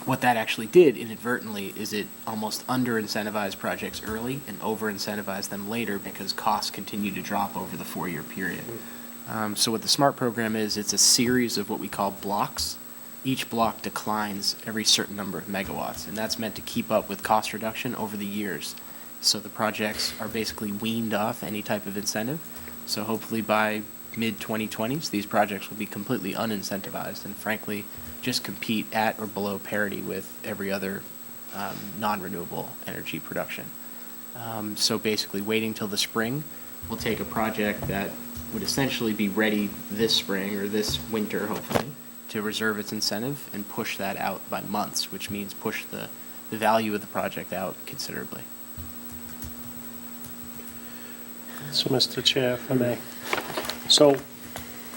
What that actually did inadvertently is it almost under-incentivized projects early and over-incentivized them later because costs continue to drop over the 4-year period. So what the SMART program is, it's a series of what we call blocks. Each block declines every certain number of megawatts, and that's meant to keep up with cost reduction over the years. So the projects are basically weaned off any type of incentive. So hopefully by mid-2020s, these projects will be completely unincentivized and frankly just compete at or below parity with every other non-renewable energy production. So basically waiting till the spring, we'll take a project that would essentially be ready this spring or this winter, hopefully, to reserve its incentive and push that out by months, which means push the value of the project out considerably. So, Mr. Chair, if I may. So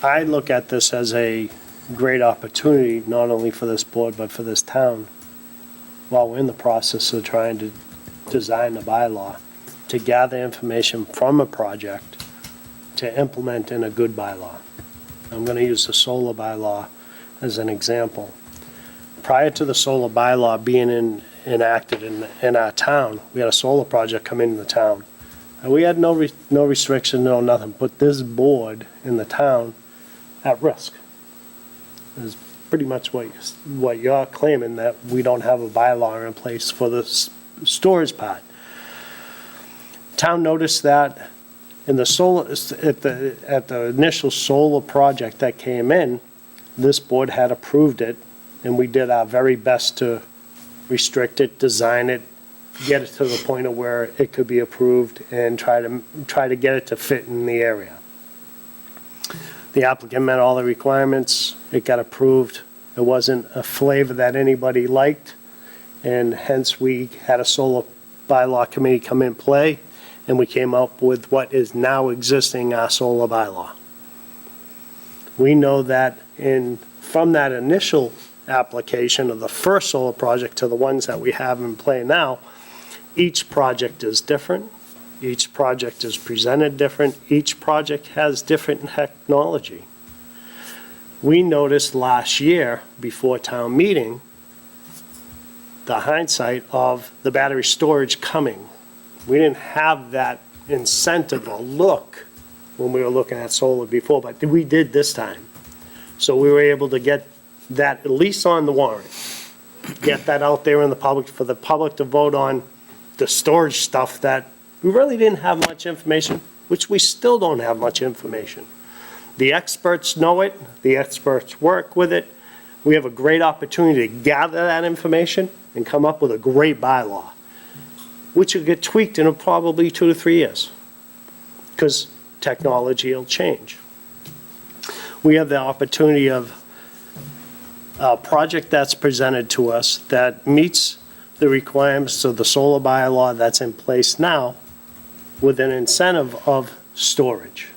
I look at this as a great opportunity, not only for this board, but for this town, while we're in the process of trying to design the bylaw, to gather information from a project to implement in a good bylaw. I'm going to use the solar bylaw as an example. Prior to the solar bylaw being enacted in our town, we had a solar project come into the town. And we had no restriction, no nothing, put this board in the town at risk. Is pretty much what you're claiming, that we don't have a bylaw in place for the storage part. Town noticed that in the solar, at the initial solar project that came in, this board had approved it, and we did our very best to restrict it, design it, get it to the point of where it could be approved, and try to get it to fit in the area. The applicant met all the requirements, it got approved. It wasn't a flavor that anybody liked, and hence we had a solar bylaw committee come in play, and we came up with what is now existing our solar bylaw. We know that from that initial application of the first solar project to the ones that we have in play now, each project is different. Each project is presented different. Each project has different technology. We noticed last year, before town meeting, the hindsight of the battery storage coming. We didn't have that incentive or look when we were looking at solar before, but we did this time. So we were able to get that at least on the warrant, get that out there in the public, for the public to vote on the storage stuff that we really didn't have much information, which we still don't have much information. The experts know it, the experts work with it. We have a great opportunity to gather that information and come up with a great bylaw, which will get tweaked in probably 2 to 3 years, because technology will change. We have the opportunity of a project that's presented to us that meets the requirements of the solar bylaw that's in place now with an incentive of storage.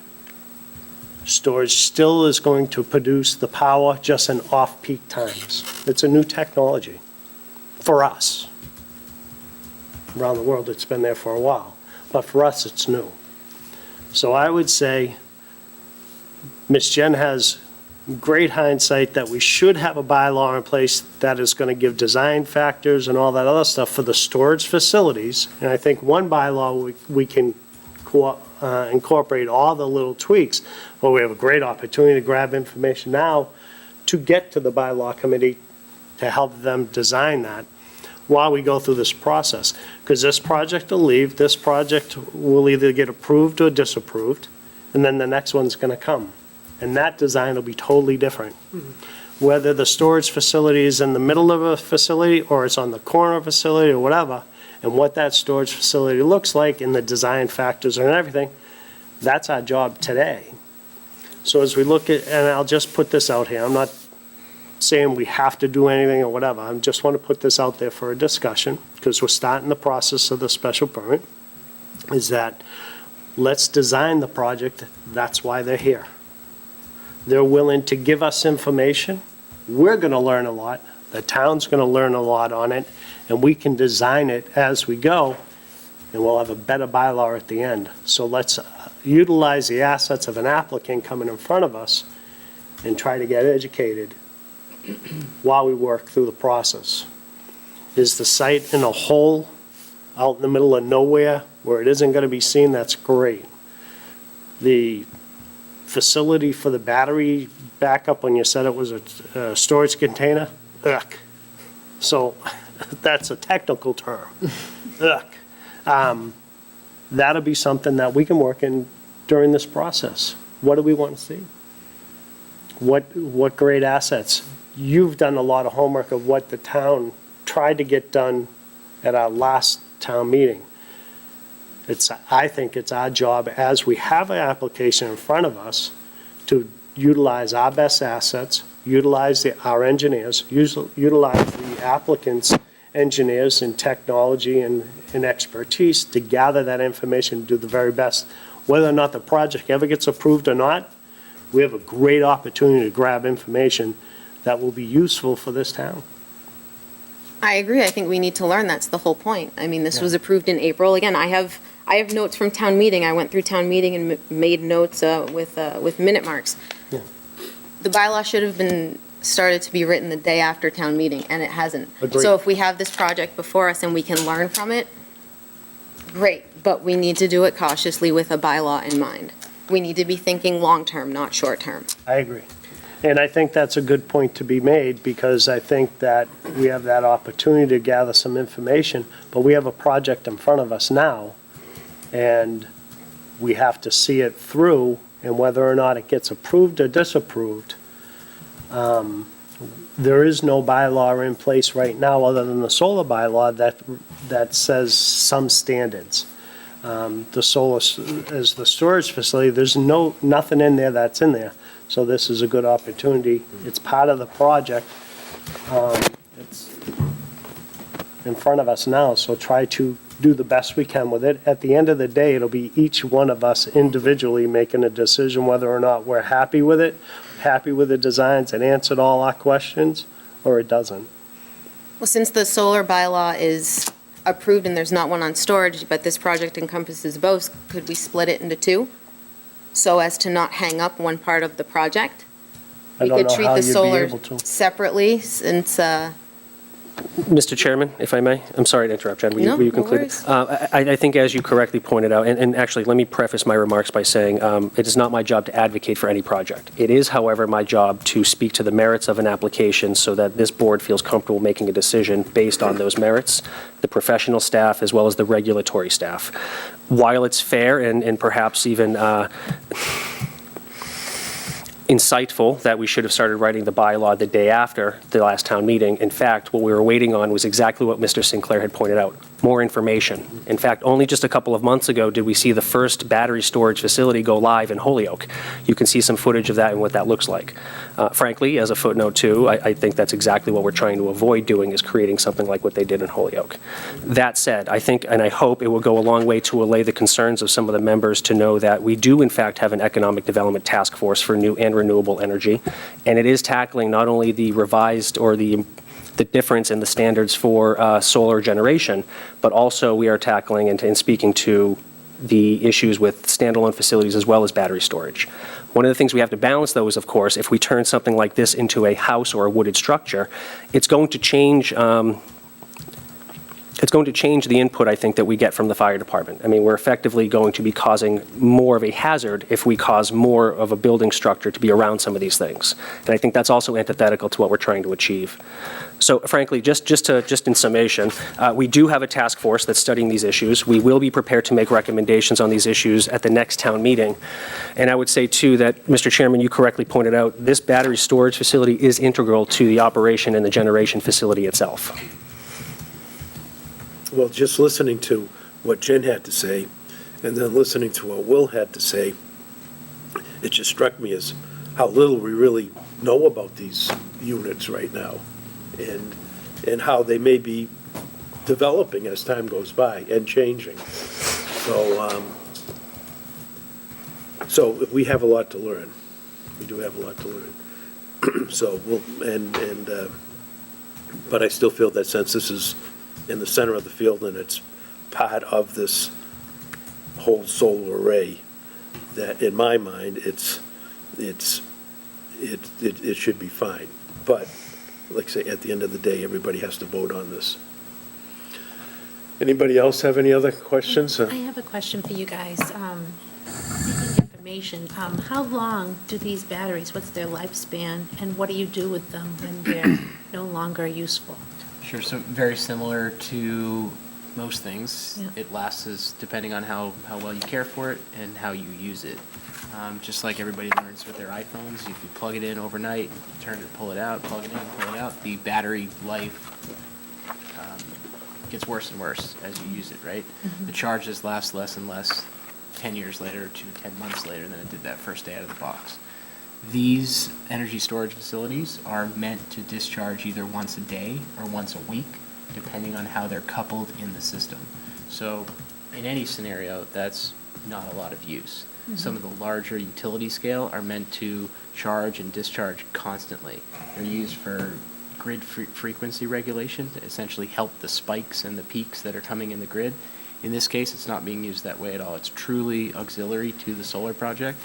Storage still is going to produce the power just in off-peak times. It's a new technology for us. Around the world, it's been there for a while, but for us, it's new. So I would say Ms. Jen has great hindsight that we should have a bylaw in place that is going to give design factors and all that other stuff for the storage facilities. And I think one bylaw, we can incorporate all the little tweaks, but we have a great opportunity to grab information now to get to the bylaw committee to help them design that while we go through this process. Because this project will leave, this project will either get approved or disapproved, and then the next one's going to come. And that design will be totally different. Whether the storage facility is in the middle of a facility or it's on the corner of a facility or whatever, and what that storage facility looks like and the design factors and everything, that's our job today. So as we look at, and I'll just put this out here, I'm not saying we have to do anything or whatever, I just want to put this out there for a discussion, because we're starting the process of the special permit, is that let's design the project, that's why they're here. They're willing to give us information. We're going to learn a lot. The town's going to learn a lot on it, and we can design it as we go, and we'll have a better bylaw at the end. So let's utilize the assets of an applicant coming in front of us and try to get educated while we work through the process. Is the site in a hole out in the middle of nowhere where it isn't going to be seen? That's great. The facility for the battery backup, when you said it was a storage container, ugh. So that's a technical term, ugh. That'll be something that we can work in during this process. What do we want to see? What great assets? You've done a lot of homework of what the town tried to get done at our last town meeting. I think it's our job, as we have an application in front of us, to utilize our best assets, utilize our engineers, utilize the applicant's engineers and technology and expertise to gather that information, do the very best. Whether or not the project ever gets approved or not, we have a great opportunity to grab information that will be useful for this town. I agree. I think we need to learn. That's the whole point. I mean, this was approved in April. Again, I have notes from town meeting. I went through town meeting and made notes with minute marks. Yeah. The bylaw should have been started to be written the day after town meeting, and it hasn't. Agreed. So if we have this project before us and we can learn from it, great, but we need to do it cautiously with a bylaw in mind. We need to be thinking long-term, not short-term. I agree. And I think that's a good point to be made, because I think that we have that opportunity to gather some information, but we have a project in front of us now, and we have to see it through, and whether or not it gets approved or disapproved, there is no bylaw in place right now other than the solar bylaw that says some standards. The solar, as the storage facility, there's nothing in there that's in there. So this is a good opportunity. It's part of the project. It's in front of us now, so try to do the best we can with it. At the end of the day, it'll be each one of us individually making a decision whether or not we're happy with it, happy with the designs, and answered all our questions, or it doesn't. Well, since the solar bylaw is approved and there's not one on storage, but this project encompasses both, could we split it into two? So as to not hang up one part of the project? I don't know how you'd be able We could treat the to. solar separately, since Mr. Chairman, if I may, I'm sorry to interrupt, Jen, were you No, were you no concluded? worries. I think as you correctly pointed out, and actually, let me preface my remarks by saying, it is not my job to advocate for any project. It is, however, my job to speak to the merits of an application so that this board feels comfortable making a decision based on those merits, the professional staff as well as the regulatory staff. While it's fair and perhaps even insightful that we should have started writing the bylaw the day after the last town meeting. In fact, what we were waiting on was exactly what Mr. Sinclair had pointed out, more information. In fact, only just a couple of months ago did we see the first battery storage facility go live in Holyoke. You can see some footage of that and what that looks like. Frankly, as a footnote too, I think that's exactly what we're trying to avoid doing, is creating something like what they did in Holyoke. That said, I think and I hope it will go a long way to allay the concerns of some of the members to know that we do in fact have an economic development task force for new and renewable energy, and it is tackling not only the revised or the difference in the standards for solar generation, but also we are tackling and speaking to the issues with standalone facilities as well as battery storage. One of the things we have to balance, though, is, of course, if we turn something like this into a house or a wooded structure, it's going to change the input, I think, that we get from the fire department. I mean, we're effectively going to be causing more of a hazard if we cause more of a building structure to be around some of these things. And I think that's also antithetical to what we're trying to achieve. So frankly, just in summation, we do have a task force that's studying these issues. We will be prepared to make recommendations on these issues at the next town meeting. And I would say, too, that, Mr. Chairman, you correctly pointed out, this battery storage facility is integral to the operation and the generation facility itself. Well, just listening to what Jen had to say, and then listening to what Will had to say, it just struck me as how little we really know about these units right now, and how they may be developing as time goes by and changing. So we have a lot to learn. We do have a lot to learn. So but I still feel that since this is in the center of the field and it's part of this whole solar array, that in my mind, it should be fine. But, like I say, at the end of the day, everybody has to vote on this. Anybody else have any other questions? I have a question for you guys. Seeking information, how long do these batteries, what's their lifespan, and what do you do with them when they're no longer useful? Sure, so very similar to most things. Yeah. It lasts depending on how well you care for it and how you use it. Just like everybody learns with their iPhones, if you plug it in overnight, turn it, pull it out, plug it in, pull it out, the battery life gets worse and worse as you use it, right? Mm-hmm. The charges last less and less 10 years later to 10 months later than it did that first day out of the box. These energy storage facilities are meant to discharge either once a day or once a week, depending on how they're coupled in the system. So in any scenario, that's not a lot of use. Mm-hmm. Some of the larger utility scale are meant to charge and discharge constantly. They're used for grid frequency regulation to essentially help the spikes and the peaks that are coming in the grid. In this case, it's not being used that way at all. It's truly auxiliary to the solar project.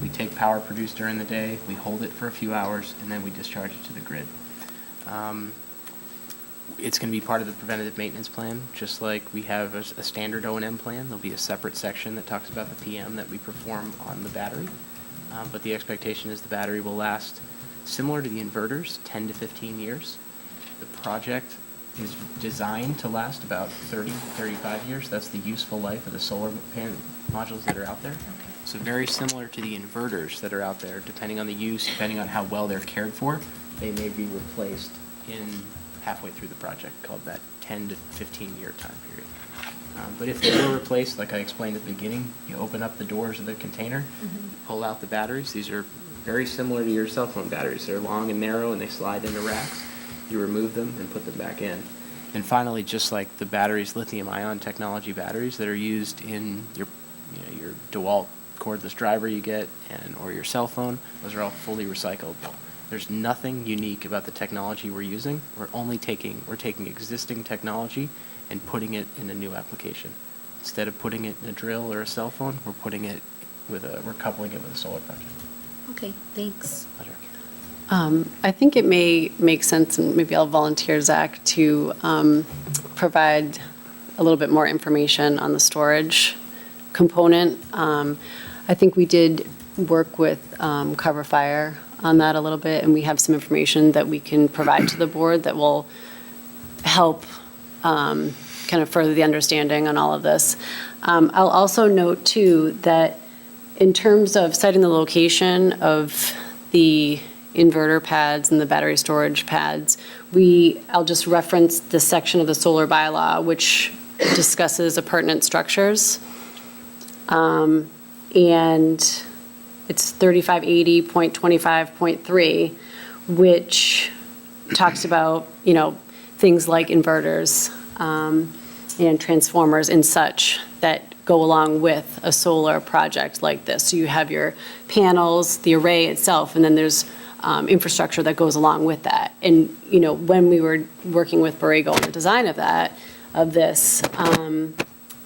We take power produced during the day, we hold it for a few hours, and then we discharge it to the grid. It's going to be part of the preventative maintenance plan, just like we have a standard O&M plan. There'll be a separate section that talks about the PM that we perform on the battery. But the expectation is the battery will last, similar to the inverters, 10 to 15 years. The project is designed to last about 30, 35 years. That's the useful life of the solar panel modules that are out there. So very similar to the inverters that are out there, depending on the use, depending on how well they're cared for, they may be replaced in halfway through the project, called that 10 to 15 year time period. But if they were replaced, like I explained at the beginning, you open up the doors of the container, pull out the batteries. These are very similar to your cell phone batteries. They're long and narrow and they slide into racks. You remove them and put them back in. And finally, just like the batteries, lithium-ion technology batteries that are used in your DeWalt cordless driver you get or your cell phone, those are all fully recyclable. There's nothing unique about the technology we're using. We're taking existing technology and putting it in a new application. Instead of putting it in a drill or a cell phone, we're coupling it with a solar project. Okay, thanks. Pleasure. I think it may make sense, and maybe I'll volunteer Zach to provide a little bit more information on the storage component. I think we did work with Carver Fire on that a little bit, and we have some information that we can provide to the board that will help kind of further the understanding on all of this. I'll also note, too, that in terms of citing the location of the inverter pads and the battery storage pads, I'll just reference the section of the solar bylaw which discusses appurtenant structures. And it's 3580.25.3, which talks about, things like inverters and transformers and such that go along with a solar project like this. So you have your panels, the array itself, and then there's infrastructure that goes along with that. And, when we were working with Borrego on the design of this,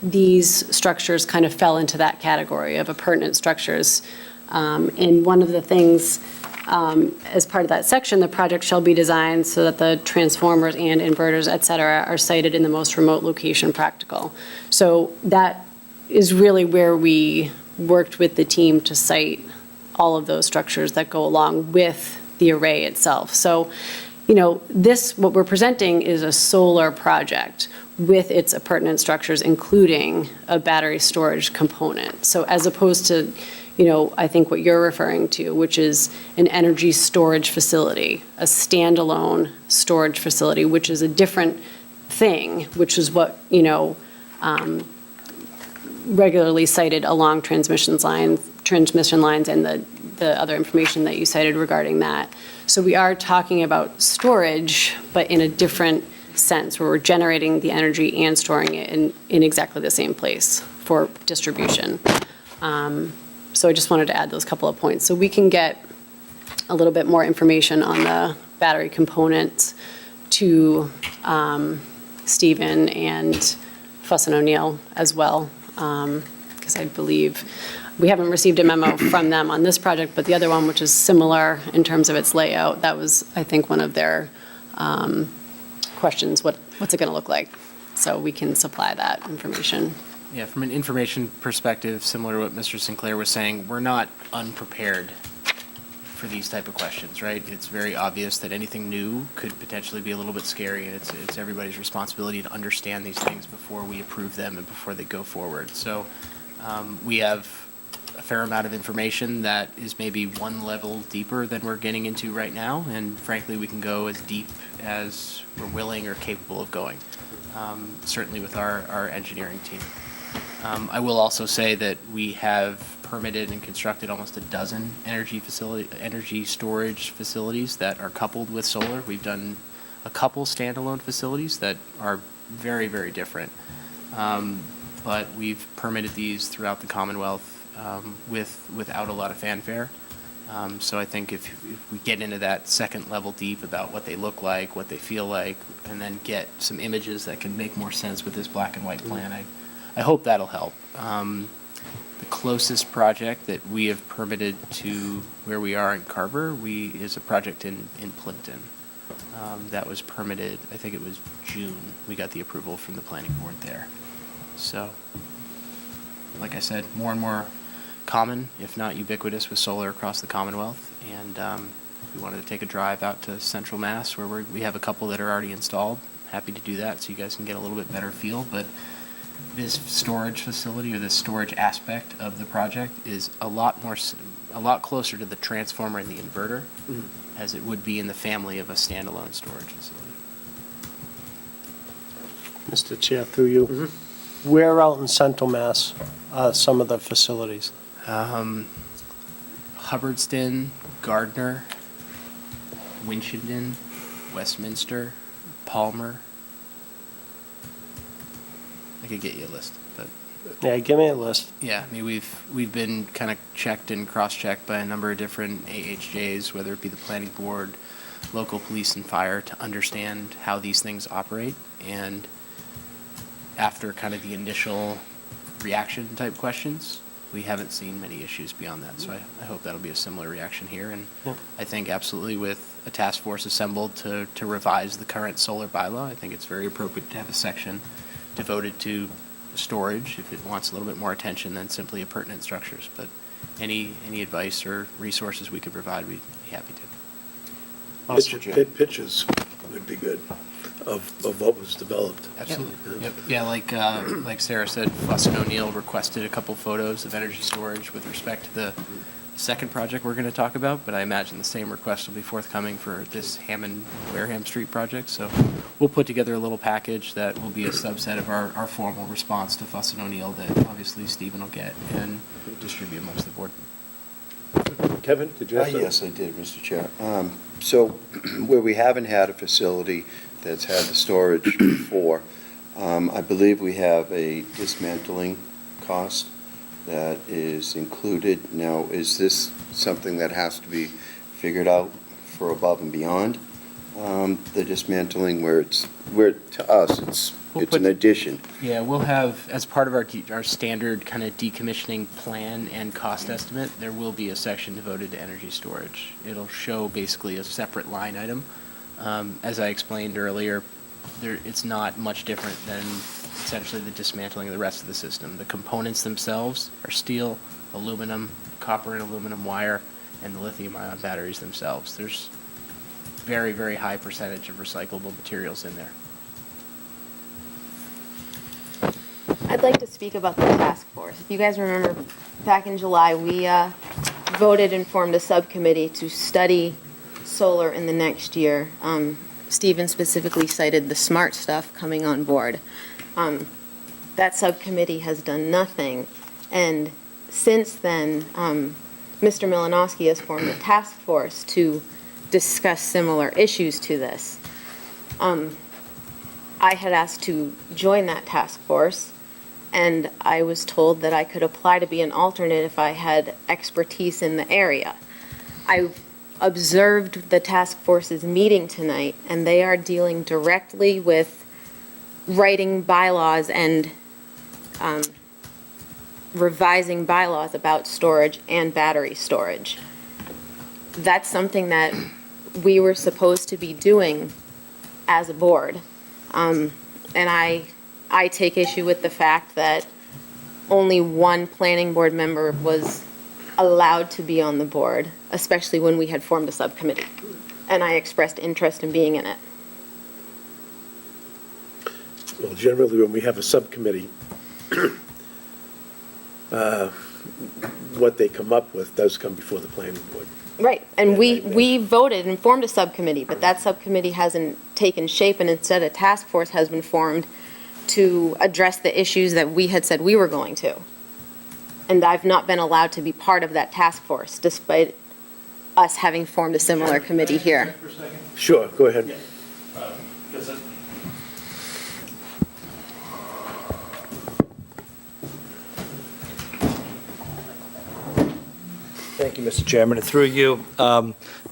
these structures kind of fell into that category of appurtenant structures. And one of the things, as part of that section, the project shall be designed so that the transformers and inverters, et cetera, are sited in the most remote location practical. So that is really where we worked with the team to site all of those structures that go along with the array itself. So, what we're presenting is a solar project with its appurtenant structures, including a battery storage component. So as opposed to, I think what you're referring to, which is an energy storage facility, a standalone storage facility, which is a different thing, which is what, regularly cited along transmission lines and the other information that you cited regarding that. So we are talking about storage, but in a different sense, where we're generating the energy and storing it in exactly the same place for distribution. So I just wanted to add those couple of points. So we can get a little bit more information on the battery components to Stephen and Fuss and O'Neill as well, because I believe we haven't received a memo from them on this project, but the other one, which is similar in terms of its layout, that was, I think, one of their questions, what's it going to look like? So we can supply that information. Yeah, from an information perspective, similar to what Mr. Sinclair was saying, we're not unprepared for these type of questions, right? It's very obvious that anything new could potentially be a little bit scary, and it's everybody's responsibility to understand these things before we approve them and before they go forward. So we have a fair amount of information that is maybe one level deeper than we're getting into right now, and frankly, we can go as deep as we're willing or capable of going, certainly with our engineering team. I will also say that we have permitted and constructed almost a dozen energy storage facilities that are coupled with solar. We've done a couple standalone facilities that are very, very different. But we've permitted these throughout the Commonwealth without a lot of fanfare. So I think if we get into that second level deep about what they look like, what they feel like, and then get some images that can make more sense with this black and white plan, I hope that'll help. The closest project that we have permitted to where we are in Carver is a project in Plimpton. That was permitted, I think it was June. We got the approval from the planning board there. So, like I said, more and more common, if not ubiquitous, with solar across the Commonwealth. And if we wanted to take a drive out to Central Mass, where we have a couple that are already installed, happy to do that so you guys can get a little bit better feel. But this storage facility, or this storage aspect of the project, is a lot closer to the transformer and the inverter as it would be in the family of a standalone storage facility. Mr. Chair, through you. Where out in Central Mass are some of the facilities? Hubbardston, Gardner, Winchendon, Westminster, Palmer. I could get you a list, but Yeah, give me a list. yeah, I mean, we've been kind of checked and cross-checked by a number of different AHJs, whether it be the planning board, local police and fire, to understand how these things operate. And after kind of the initial reaction type questions, we haven't seen many issues beyond that. So I hope that'll be a similar reaction here. And I think absolutely with a task force assembled to revise the current solar bylaw, I think it's very appropriate to have a section devoted to storage if it wants a little bit more attention than simply appurtenant structures. But any advice or resources we could provide, we'd be happy to. Pictures would be good of what was developed. Absolutely. Yep. Yeah, like Sarah said, Fuss and O'Neill requested a couple photos of energy storage with respect to the second project we're going to talk about, but I imagine the same request will be forthcoming for this Hammond-Wareham Street project. So we'll put together a little package that will be a subset of our formal response to Fuss and O'Neill that obviously Stephen will get and distribute amongst the board. Kevin, did you have something? Yes, I did, Mr. Chair. So where we haven't had a facility that's had the storage before, I believe we have a dismantling cost that is included. Now, is this something that has to be figured out for above and beyond the dismantling, where to us, it's an addition? Yeah, we'll have, as part of our standard kind of decommissioning plan and cost estimate, there will be a section devoted to energy storage. It'll show basically a separate line item. As I explained earlier, it's not much different than essentially the dismantling of the rest of the system. The components themselves are steel, aluminum, copper and aluminum wire, and the lithium-ion batteries themselves. There's very, very high percentage of recyclable materials in there. I'd like to speak about the task force. If you guys remember, back in July, we voted and formed a subcommittee to study solar in the next year. Stephen specifically cited the smart stuff coming on board. That subcommittee has done nothing, and since then, Mr. Milanowski has formed a task force to discuss similar issues to this. I had asked to join that task force, and I was told that I could apply to be an alternate if I had expertise in the area. I observed the task force's meeting tonight, and they are dealing directly with writing bylaws and revising bylaws about storage and battery storage. That's something that we were supposed to be doing as a board. And I take issue with the fact that only one planning board member was allowed to be on the board, especially when we had formed a subcommittee. And I expressed interest in being in it. Well, generally, when we have a subcommittee, what they come up with does come before the planning board. Right, and we voted and formed a subcommittee, but that subcommittee hasn't taken shape, and instead a task force has been formed to address the issues that we had said we were going to. And I've not been allowed to be part of that task force, despite us having formed a similar committee here. Sure, go ahead. Thank you, Mr. Chairman. Through you,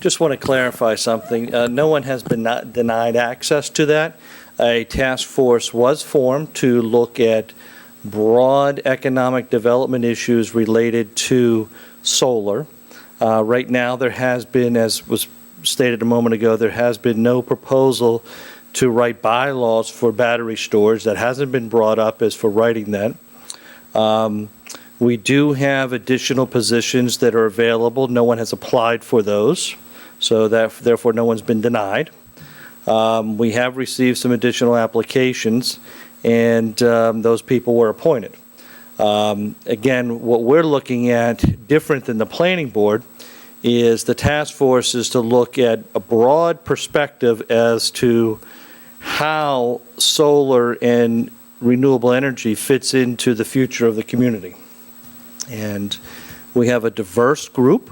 just want to clarify something. No one has been denied access to that. A task force was formed to look at broad economic development issues related to solar. Right now, there has been, as was stated a moment ago, there has been no proposal to write bylaws for battery storage. That hasn't been brought up as for writing that. We do have additional positions that are available. No one has applied for those, so that therefore no one's been denied. We have received some additional applications, and those people were appointed. Again, what we're looking at, different than the planning board, is the task force is to look at a broad perspective as to how solar and renewable energy fits into the future of the community. And we have a diverse group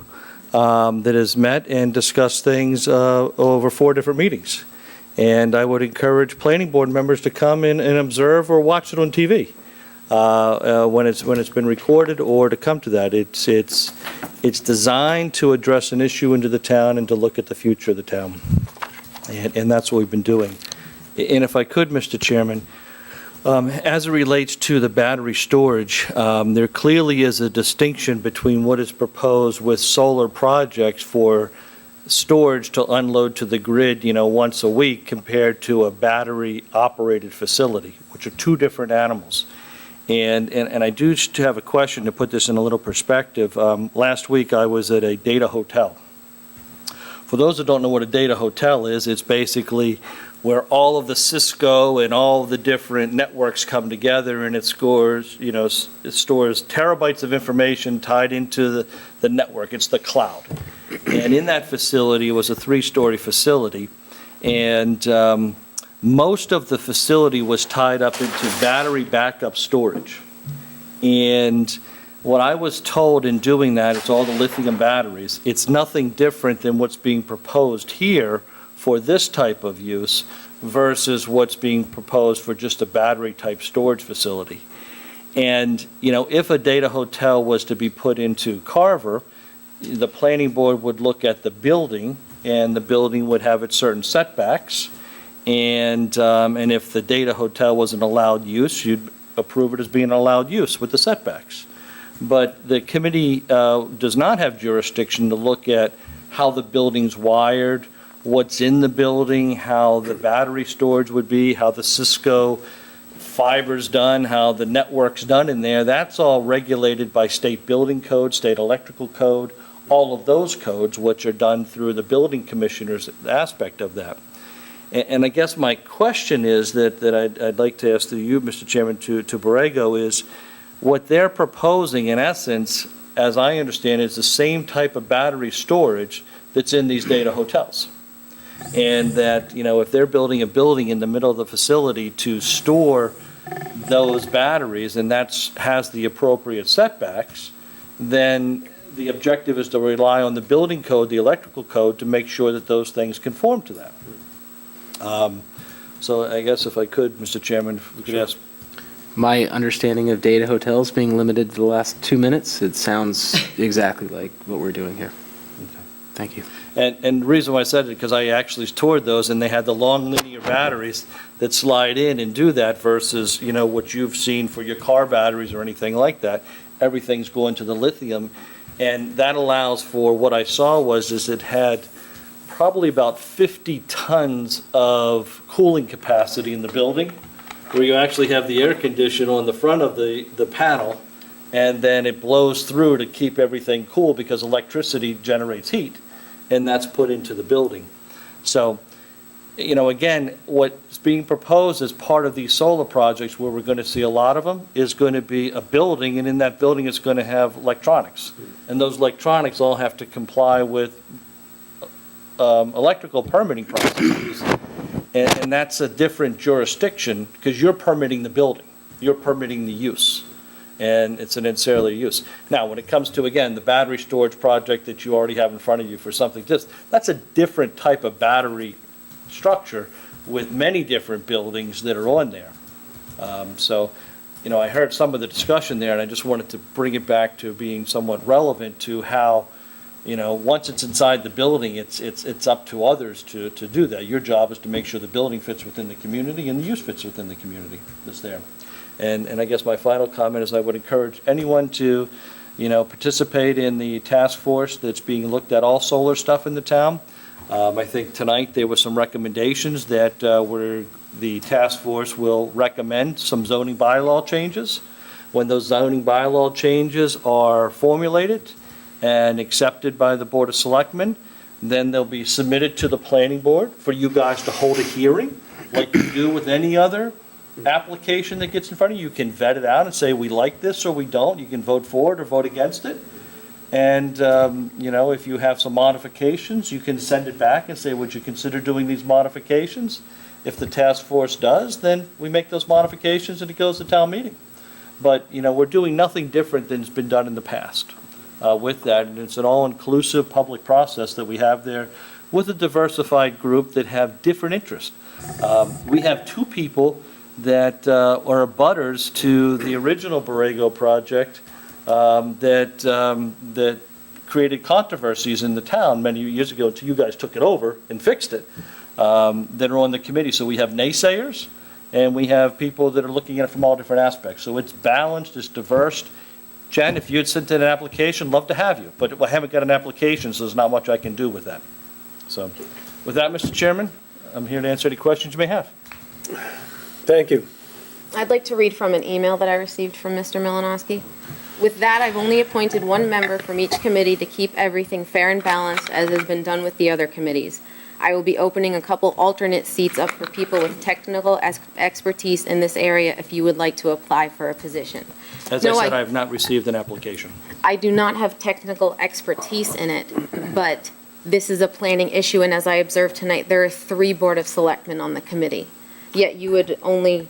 that has met and discussed things over 4 different meetings. And I would encourage planning board members to come in and observe or watch it on TV when it's been recorded, or to come to that. It's designed to address an issue into the town and to look at the future of the town. And that's what we've been doing. And if I could, Mr. Chairman, As it relates to the battery storage, there clearly is a distinction between what is proposed with solar projects for storage to unload to the grid, once a week compared to a battery-operated facility, which are two different animals. And I do have a question to put this in a little perspective. Last week, I was at a data hotel. For those that don't know what a data hotel is, it's basically where all of the Cisco and all of the different networks come together, and it stores terabytes of information tied into the network. It's the cloud. And in that facility, it was a 3-story facility, and most of the facility was tied up into battery backup storage. And what I was told in doing that, it's all the lithium batteries. It's nothing different than what's being proposed here for this type of use versus what's being proposed for just a battery-type storage facility. And, if a data hotel was to be put into Carver, the planning board would look at the building, and the building would have its certain setbacks. And if the data hotel was an allowed use, you'd approve it as being an allowed use with the setbacks. But the committee does not have jurisdiction to look at how the building's wired, what's in the building, how the battery storage would be, how the Cisco fiber's done, how the network's done in there. That's all regulated by state building code, state electrical code, all of those codes, which are done through the building commissioner's aspect of that. And I guess my question is that I'd like to ask to you, Mr. Chairman, to Borrego, is what they're proposing, in essence, as I understand it, is the same type of battery storage that's in these data hotels. And that, if they're building a building in the middle of the facility to store those batteries, and that has the appropriate setbacks, then the objective is to rely on the building code, the electrical code, to make sure that those things conform to that. So I guess if I could, Mr. Chairman, if we could ask. My understanding of data hotels being limited to the last 2 minutes, it sounds exactly like what we're doing here. Thank you. And the reason why I said it, because I actually toured those, and they had the long linear batteries that slide in and do that versus, what you've seen for your car batteries or anything like that. Everything's going to the lithium, and that allows for, what I saw is it had probably about 50 tons of cooling capacity in the building, where you actually have the air conditioner on the front of the panel, and then it blows through to keep everything cool because electricity generates heat, and that's put into the building. So, again, what's being proposed as part of these solar projects, where we're going to see a lot of them, is going to be a building, and in that building it's going to have electronics. And those electronics all have to comply with electrical permitting processes. And that's a different jurisdiction, because you're permitting the building, you're permitting the use, and it's an ancillary use. Now, when it comes to, again, the battery storage project that you already have in front of you for something, that's a different type of battery structure with many different buildings that are on there. So, I heard some of the discussion there, and I just wanted to bring it back to being somewhat relevant to how, once it's inside the building, it's up to others to do that. Your job is to make sure the building fits within the community and the use fits within the community that's there. And I guess my final comment is I would encourage anyone to, participate in the task force that's being looked at all solar stuff in the town. I think tonight there were some recommendations that where the task force will recommend some zoning bylaw changes. When those zoning bylaw changes are formulated and accepted by the Board of Selectmen, then they'll be submitted to the planning board for you guys to hold a hearing, like you do with any other application that gets in front of you. You can vet it out and say, we like this or we don't. You can vote for it or vote against it. And, if you have some modifications, you can send it back and say, would you consider doing these modifications? If the task force does, then we make those modifications and it goes to town meeting. But, we're doing nothing different than has been done in the past with that. And it's an all-inclusive public process that we have there with a diversified group that have different interests. We have two people that are abutters to the original Borrego project that created controversies in the town many years ago until you guys took it over and fixed it, that are on the committee. So we have naysayers and we have people that are looking at it from all different aspects. So it's balanced, it's diverse. Jen, if you'd sent in an application, love to have you, but I haven't got an application, so there's not much I can do with that. So with that, Mr. Chairman, I'm here to answer any questions you may have. Thank you. I'd like to read from an email that I received from Mr. Malinowski. With that, I've only appointed one member from each committee to keep everything fair and balanced, as has been done with the other committees. I will be opening a couple alternate seats up for people with technical expertise in this area if you would like to apply for a position. As No, I said, I have not received an application. I do not have technical expertise in it, but this is a planning issue, and as I observed tonight, there are 3 Board of Selectmen on the committee. Yet you would only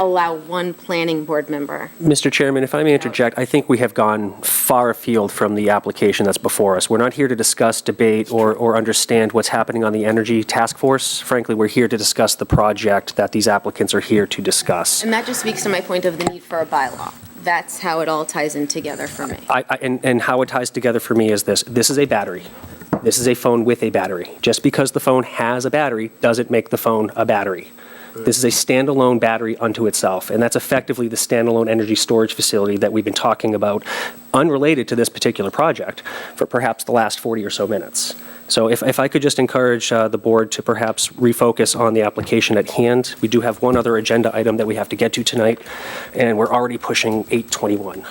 allow 1 planning board member. Mr. Chairman, if I may interject, I think we have gone far afield from the application that's before us. We're not here to discuss, debate, or understand what's happening on the Energy Task Force. Frankly, we're here to discuss the project that these applicants are here to discuss. And that just speaks to my point of the need for a bylaw. That's how it all ties in together for me. And how it ties together for me is this. This is a battery. This is a phone with a battery. Just because the phone has a battery doesn't make the phone a battery. This is a standalone battery unto itself, and that's effectively the standalone energy storage facility that we've been talking about, unrelated to this particular project, for perhaps the last 40 or so minutes. So if I could just encourage the board to perhaps refocus on the application at hand. We do have one other agenda item that we have to get to tonight, and we're already pushing 8:21.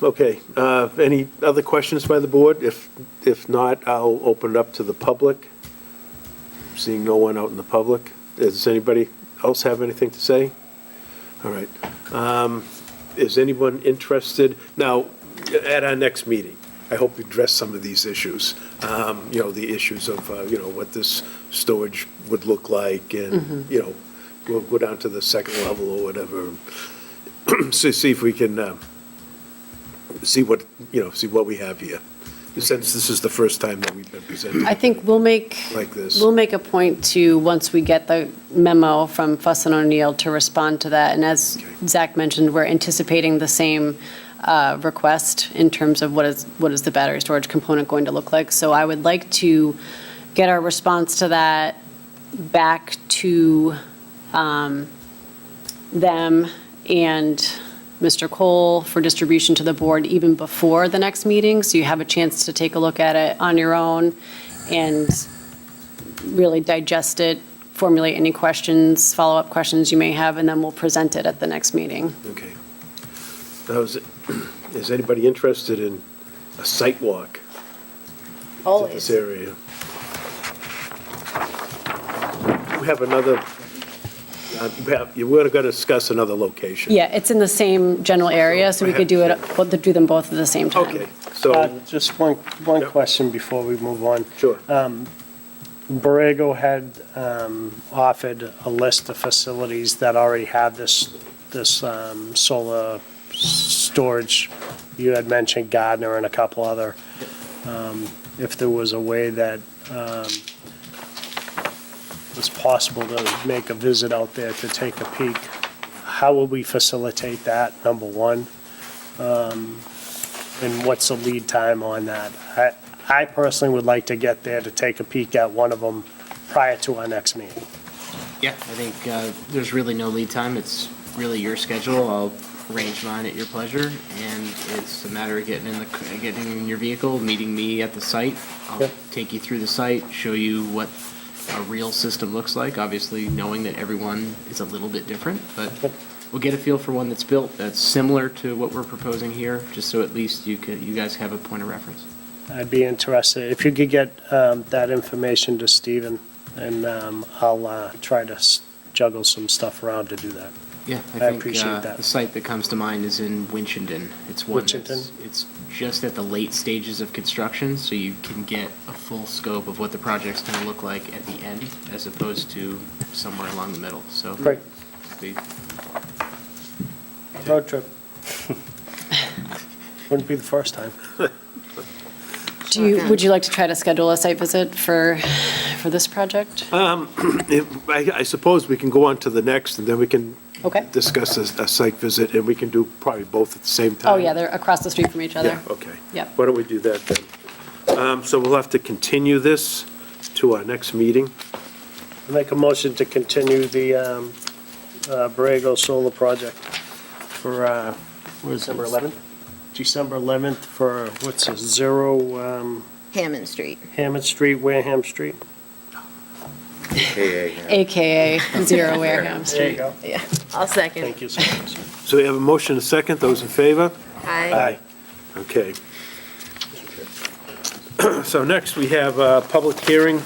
Okay, any other questions by the board? If not, I'll open it up to the public. Seeing no one out in the public. Does anybody else have anything to say? All right. Is anyone interested? Now, at our next meeting, I hope we address some of these issues. The issues of, what this storage would look like, and, we'll go down to the second level or whatever. See if we can, see what we have here. Since this is the first time that we've been presented. I think we'll make like this. We'll make a point to, once we get the memo from Fuss and O'Neill, to respond to that. And as Zach mentioned, we're anticipating the same request in terms of what is the battery storage component going to look like. So I would like to get our response to that back to them and Mr. Cole for distribution to the board even before the next meeting, so you have a chance to take a look at it on your own and really digest it, formulate any questions, follow-up questions you may have, and then we'll present it at the next meeting. Okay. Now, is anybody interested in a site walk to this area? We have another, we're going to discuss another location. Yeah, it's in the same general area, so we could do them both at the same time. Okay, so, Just one question before we move on. sure. Borrego had offered a list of facilities that already had this solar storage. You had mentioned Gardner and a couple other. If there was a way that it's possible to make a visit out there to take a peek, how will we facilitate that, number one? And what's the lead time on that? I personally would like to get there to take a peek at one of them prior to our next meeting. Yeah, I think there's really no lead time. It's really your schedule. I'll arrange mine at your pleasure, and it's a matter of getting in your vehicle, meeting me at the site. I'll take you through the site, show you what a real system looks like, obviously knowing that everyone is a little bit different, but we'll get a feel for one that's built that's similar to what we're proposing here, just so at least you guys have a point of reference. I'd be interested, if you could get that information to Stephen, and I'll try to juggle some stuff around to do that. Yeah, I think appreciate that. the site that comes to mind is in Winchendon. It's one Winchendon? it's just at the late stages of construction, so you can get a full scope of what the project's going to look like at the end, as opposed to somewhere along the middle. So Great. the- Road trip. Wouldn't be the first time. Would you like to try to schedule a site visit for this project? I suppose we can go on to the next, and then we can Okay. discuss a site visit, and we can do probably both at the same time. Oh, yeah, they're across the street from each other. Yeah, okay. Yep. Why don't we do that then? So we'll have to continue this to our next meeting. Make a motion to continue the Borrego Solar Project for, what is it? December 11th? December 11th for, what's it, 0 Hammond Street. Hammond Street, Wareham Street. AKA 0 Wareham There you Street. go. Yeah, I'll second. Thank you so much. So we have a motion, a second. Those in favor? Aye. Okay. So next, we have a public hearing.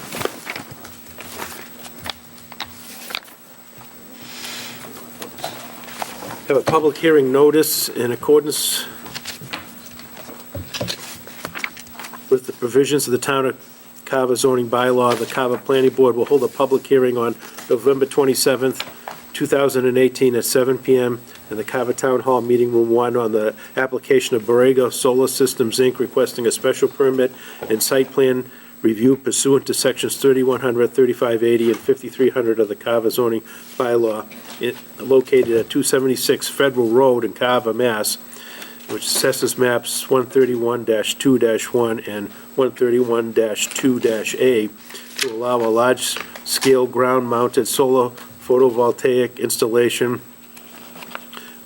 Have a public hearing notice in accordance with the provisions of the Town of Carver zoning bylaw. The Carver Planning Board will hold a public hearing on November 27th, 2018 at 7 PM in the Carver Town Hall Meeting Room 1 on the application of Borrego Solar Systems, Inc., requesting a special permit and site plan review pursuant to sections 3100, 3580, and 5300 of the Carver zoning bylaw, located at 276 Federal Road in Carver, Mass., which assesses maps 131-2-1 and 131-2-A to allow a large-scale ground-mounted solar photovoltaic installation,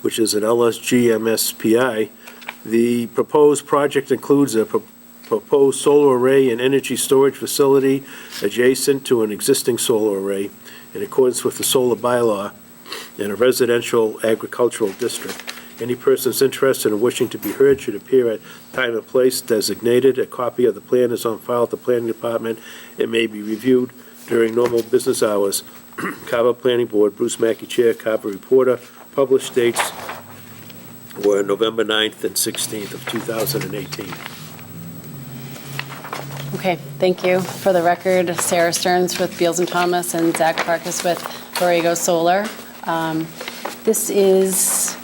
which is an LSG MSPI. The proposed project includes a proposed solar array and energy storage facility adjacent to an existing solar array in accordance with the solar bylaw in a residential agricultural district. Any persons interested in wishing to be heard should appear at time and place designated. A copy of the plan is on file at the planning department. It may be reviewed during normal business hours. Carver Planning Board, Bruce Mackey Chair, Carver Reporter. Published dates were November 9th and 16th of 2018. Okay, thank you. For the record, Sarah Stearns with Beals and Thomas and Zach Farkas with Borrego Solar. This is,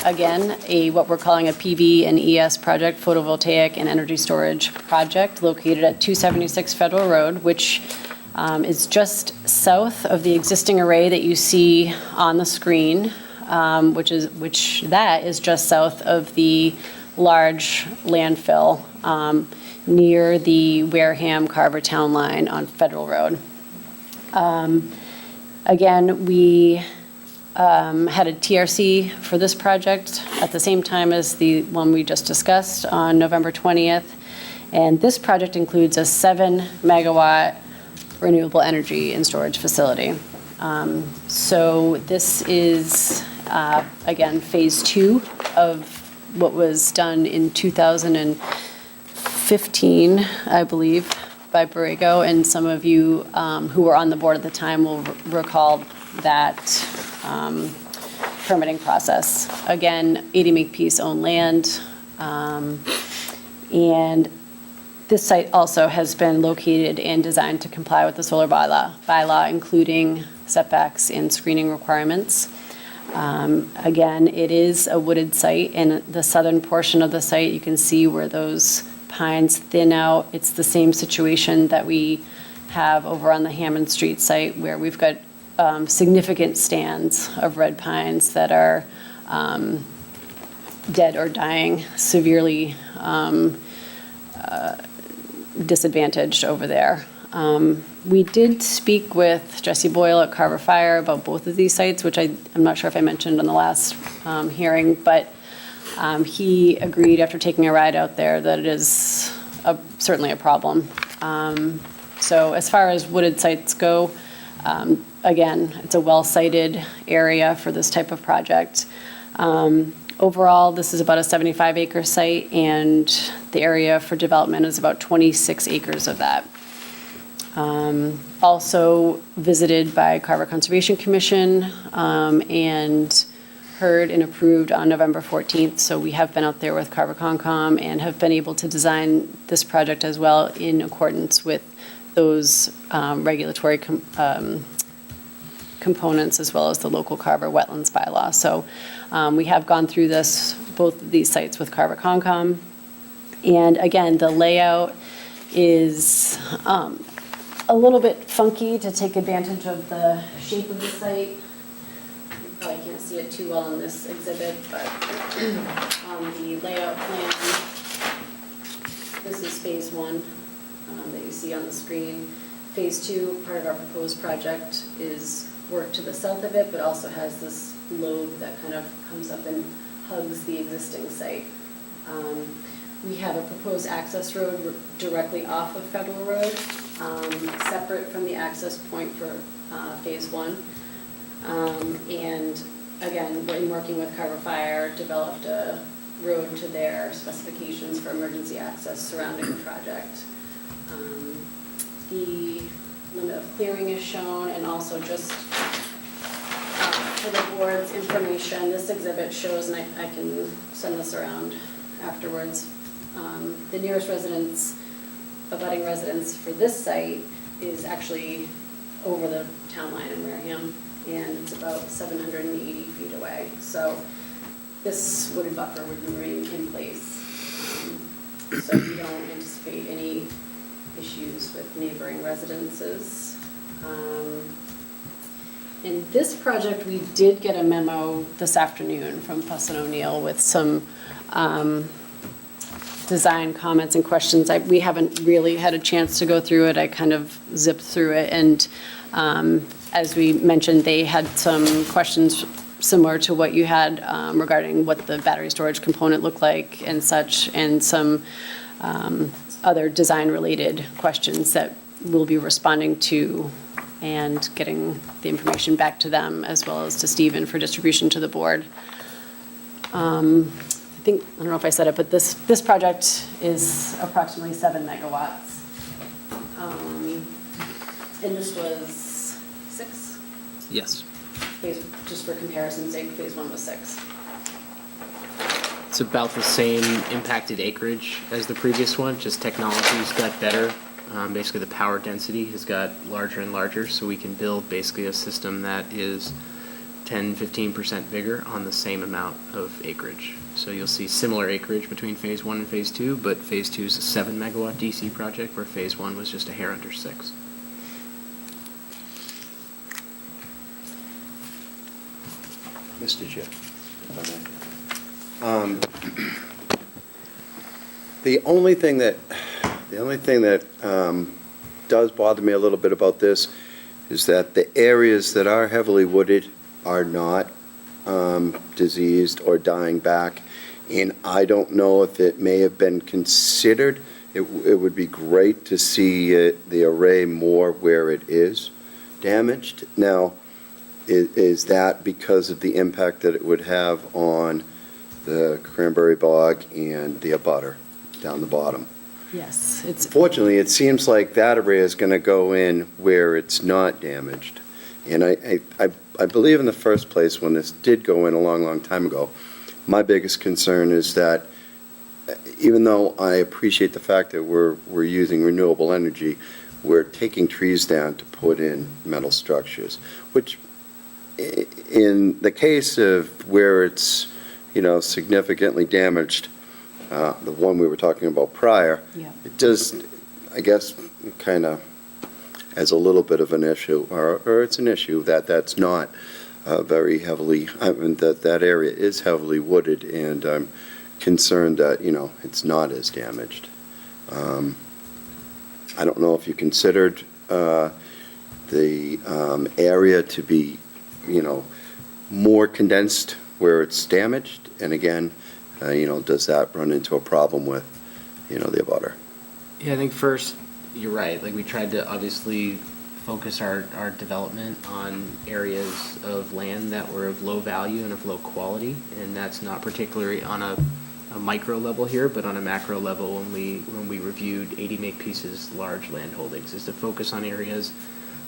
again, what we're calling a PV and ES project, photovoltaic and energy storage project located at 276 Federal Road, which is just south of the existing array that you see on the screen, which is just south of the large landfill near the Wareham Carver Town line on Federal Road. Again, we had a TRC for this project at the same time as the one we just discussed on November 20th. And this project includes a 7-megawatt renewable energy and storage facility. So this is, again, phase 2 of what was done in 2015, I believe, by Borrego. And some of you who were on the board at the time will recall that permitting process. Again, 80 Makepeace owned land. And this site also has been located and designed to comply with the solar bylaw, including setbacks and screening requirements. Again, it is a wooded site. In the southern portion of the site, you can see where those pines thin out. It's the same situation that we have over on the Hammond Street site, where we've got significant stands of red pines that are dead or dying, severely disadvantaged over there. We did speak with Jesse Boyle at Carver Fire about both of these sites, which I'm not sure if I mentioned on the last hearing, but he agreed after taking a ride out there that it is certainly a problem. So as far as wooded sites go, again, it's a well-sited area for this type of project. Overall, this is about a 75-acre site, and the area for development is about 26 acres of that. Also visited by Carver Conservation Commission and heard and approved on November 14th. So we have been out there with Carver Concom and have been able to design this project as well in accordance with those regulatory components, as well as the local Carver wetlands bylaw. So we have gone through both of these sites with Carver Concom. And again, the layout is a little bit funky to take advantage of the shape of the site. You probably can't see it too well in this exhibit, but on the layout plan, this is phase 1 that you see on the screen. Phase 2, part of our proposed project, is work to the south of it, but also has this lobe that kind of comes up and hugs the existing site. We have a proposed access road directly off of Federal Road, separate from the access point for Phase 1. And again, in working with Carver Fire, developed a road to their specifications for emergency access surrounding the project. The limit of clearing is shown, and also just for the board's information, this exhibit shows, and I can send this around afterwards, the nearest residence, abutting residence for this site is actually over the town line in Wareham, and it's about 780 feet away. So this wooded buffer would remain in place. So we don't anticipate any issues with neighboring residences. In this project, we did get a memo this afternoon from Fuss & O'Neill with some design comments and questions. We haven't really had a chance to go through it. I kind of zipped through it, and as we mentioned, they had some questions similar to what you had regarding what the battery storage component looked like and such, and some other design-related questions that we'll be responding to and getting the information back to them as well as to Stephen for distribution to the board. I don't know if I said it, but this project is approximately 7 megawatts. And this was 6? Yes. Just for comparison's sake, Phase 1 was 6. It's about the same impacted acreage as the previous one, just technology's got better. Basically, the power density has got larger and larger, so we can build basically a system that is 10-15% bigger on the same amount of acreage. So you'll see similar acreage between Phase 1 and Phase 2, but Phase 2 is a 7 megawatt DC project, where Phase 1 was just a hair under 6. Mr. Chair, if I may. The only thing that does bother me a little bit about this is that the areas that are heavily wooded are not diseased or dying back, and I don't know if it may have been considered. It would be great to see the array more where it is damaged. Now, is that because of the impact that it would have on the cranberry bog and the abutter down the bottom? Yes. Fortunately, it seems like that array is going to go in where it's not damaged. And I believe in the first place, when this did go in a long, long time ago, my biggest concern is that even though I appreciate the fact that we're using renewable energy, we're taking trees down to put in metal structures, which in the case of where it's, significantly damaged, the one we were talking about prior, Yeah. it does, I guess, kind of as a little bit of an issue, or it's an issue that's not very heavily, that area is heavily wooded, and I'm concerned that, it's not as damaged. I don't know if you considered the area to be, more condensed where it's damaged, and again, does that run into a problem with, the abutter? Yeah, I think first, you're right. Like, we tried to obviously focus our development on areas of land that were of low value and of low quality, and that's not particularly on a micro level here, but on a macro level when we reviewed 80 Makepeace's large land holdings, is to focus on areas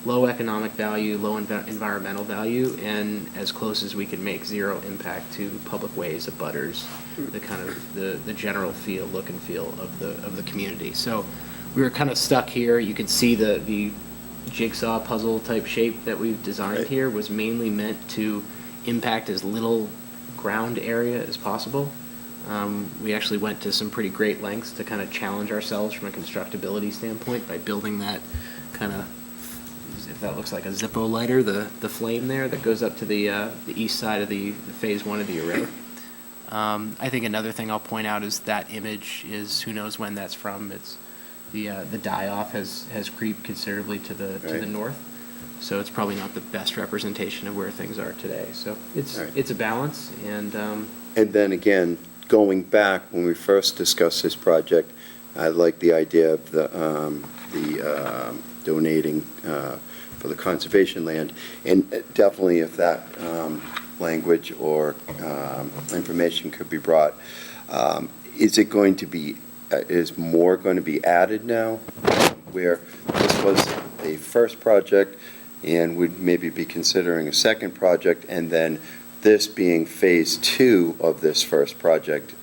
low economic value, low environmental value, and as close as we could make zero impact to public ways, abutters, the kind of the general look and feel of the community. So we were kind of stuck here. You can see the jigsaw puzzle type shape that we've designed here was mainly meant to impact as little ground area as possible. We actually went to some pretty great lengths to kind of challenge ourselves from a constructability standpoint by building that kind of, if that looks like a Zippo lighter, the flame there that goes up to the east side of the Phase 1 of the array. I think another thing I'll point out is that image is, who knows when that's from. It's The die-off has creeped considerably to the Right. north, so it's probably not the best representation of where things are today. So Right. it's a balance, and And then again, going back, when we first discussed this project, I like the idea of the donating for the conservation land. And definitely if that language or information could be brought, is it going to be, is more going to be added now? Where this was a first project and would maybe be considering a second project, and then this being phase 2 of this first project,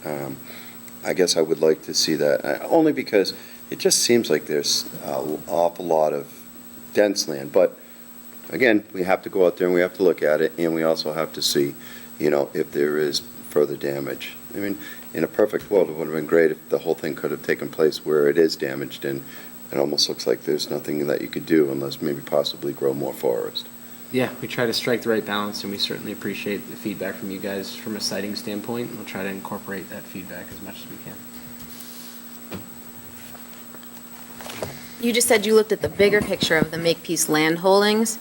I guess I would like to see that, only because it just seems like there's an awful lot of dense land. But again, we have to go out there and we have to look at it, and we also have to see, if there is further damage. I mean, in a perfect world, it would have been great if the whole thing could have taken place where it is damaged, and it almost looks like there's nothing that you could do unless maybe possibly grow more forest. yeah, we try to strike the right balance, and we certainly appreciate the feedback from you guys from a siting standpoint. We'll try to incorporate that feedback as much as we can. You just said you looked at the bigger picture of the Makepeace land holdings.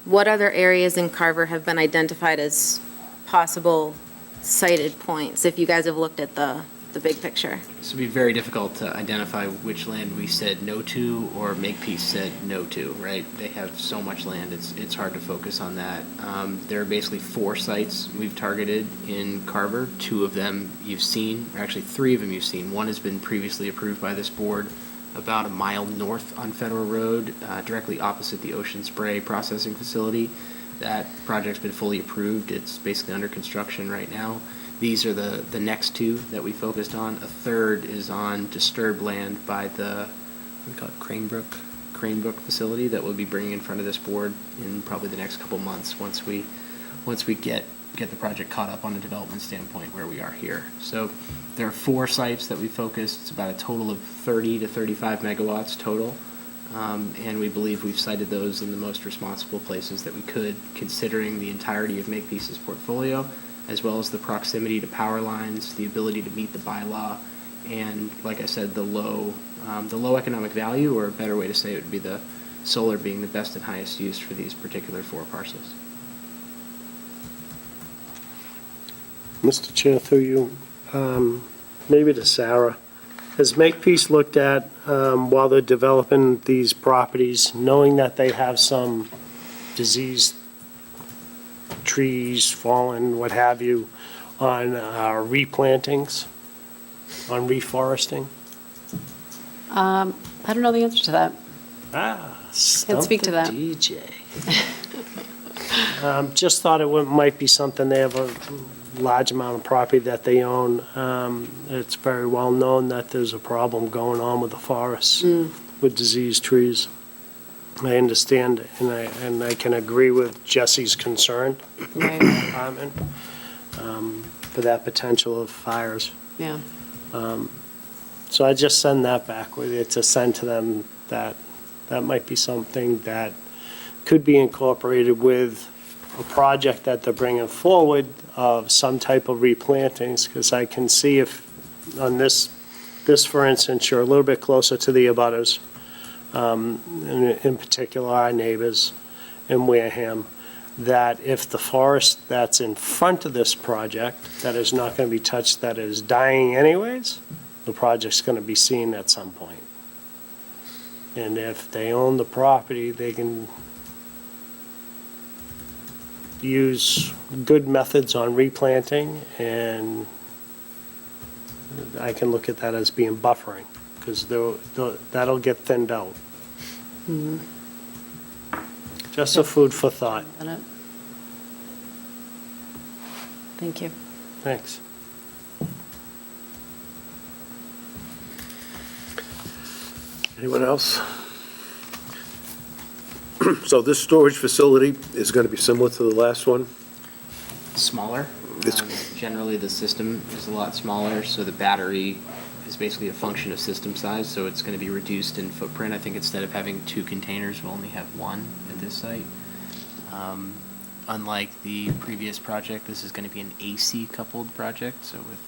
What other areas in Carver have been identified as possible sited points, if you guys have looked at the big picture? So it'd be very difficult to identify which land we said no to or Makepeace said no to, right? They have so much land, it's hard to focus on that. There are basically 4 sites we've targeted in Carver. 2 of them you've seen, or actually 3 of them you've seen. One has been previously approved by this board about a mile north on Federal Road, directly opposite the Ocean Spray processing facility. That project's been fully approved. It's basically under construction right now. These are the next 2 that we focused on. A third is on disturbed land by the, what do we call it, Cranebrook facility that we'll be bringing in front of this board in probably the next couple months once we get the project caught up on a development standpoint where we are here. So there are 4 sites that we focused. It's about a total of 30 to 35 megawatts total. And we believe we've cited those in the most responsible places that we could, considering the entirety of Makepeace's portfolio, as well as the proximity to power lines, the ability to meet the bylaw, and like I said, the low economic value, or a better way to say it would be the solar being the best and highest use for these particular 4 parcels. Mr. Chair, through you, maybe to Sarah, has Makepeace looked at, while they're developing these properties, knowing that they have some diseased trees, fallen, what have you, on replantings, on reforesting? I don't know the answer to that. Stump speak to the that. DJ. Just thought it might be something, they have a large amount of property that they own. It's very well known that there's a problem going on with the forests, with diseased trees. I understand, and I can agree with Jesse's concern, Right, department, for that potential of fires. yeah. So I just send that back with you to send to them that might be something that could be incorporated with a project that they're bringing forward of some type of replantings, because I can see if, on this, for instance, you're a little bit closer to the abutters, in particular our neighbors in Wareham, that if the forest that's in front of this project, that is not going to be touched, that is dying anyways, the project's going to be seen at some point. And if they own the property, they can use good methods on replanting, and I can look at that as being buffering, because that'll get thinned out. Just a food for thought. Thank you. Thanks. Anyone else? So this storage facility is going to be similar to the last one? Smaller. It's- Generally, the system is a lot smaller, so the battery is basically a function of system size, so it's going to be reduced in footprint. I think instead of having 2 containers, we'll only have 1 at this site. Unlike the previous project, this is going to be an AC coupled project, so with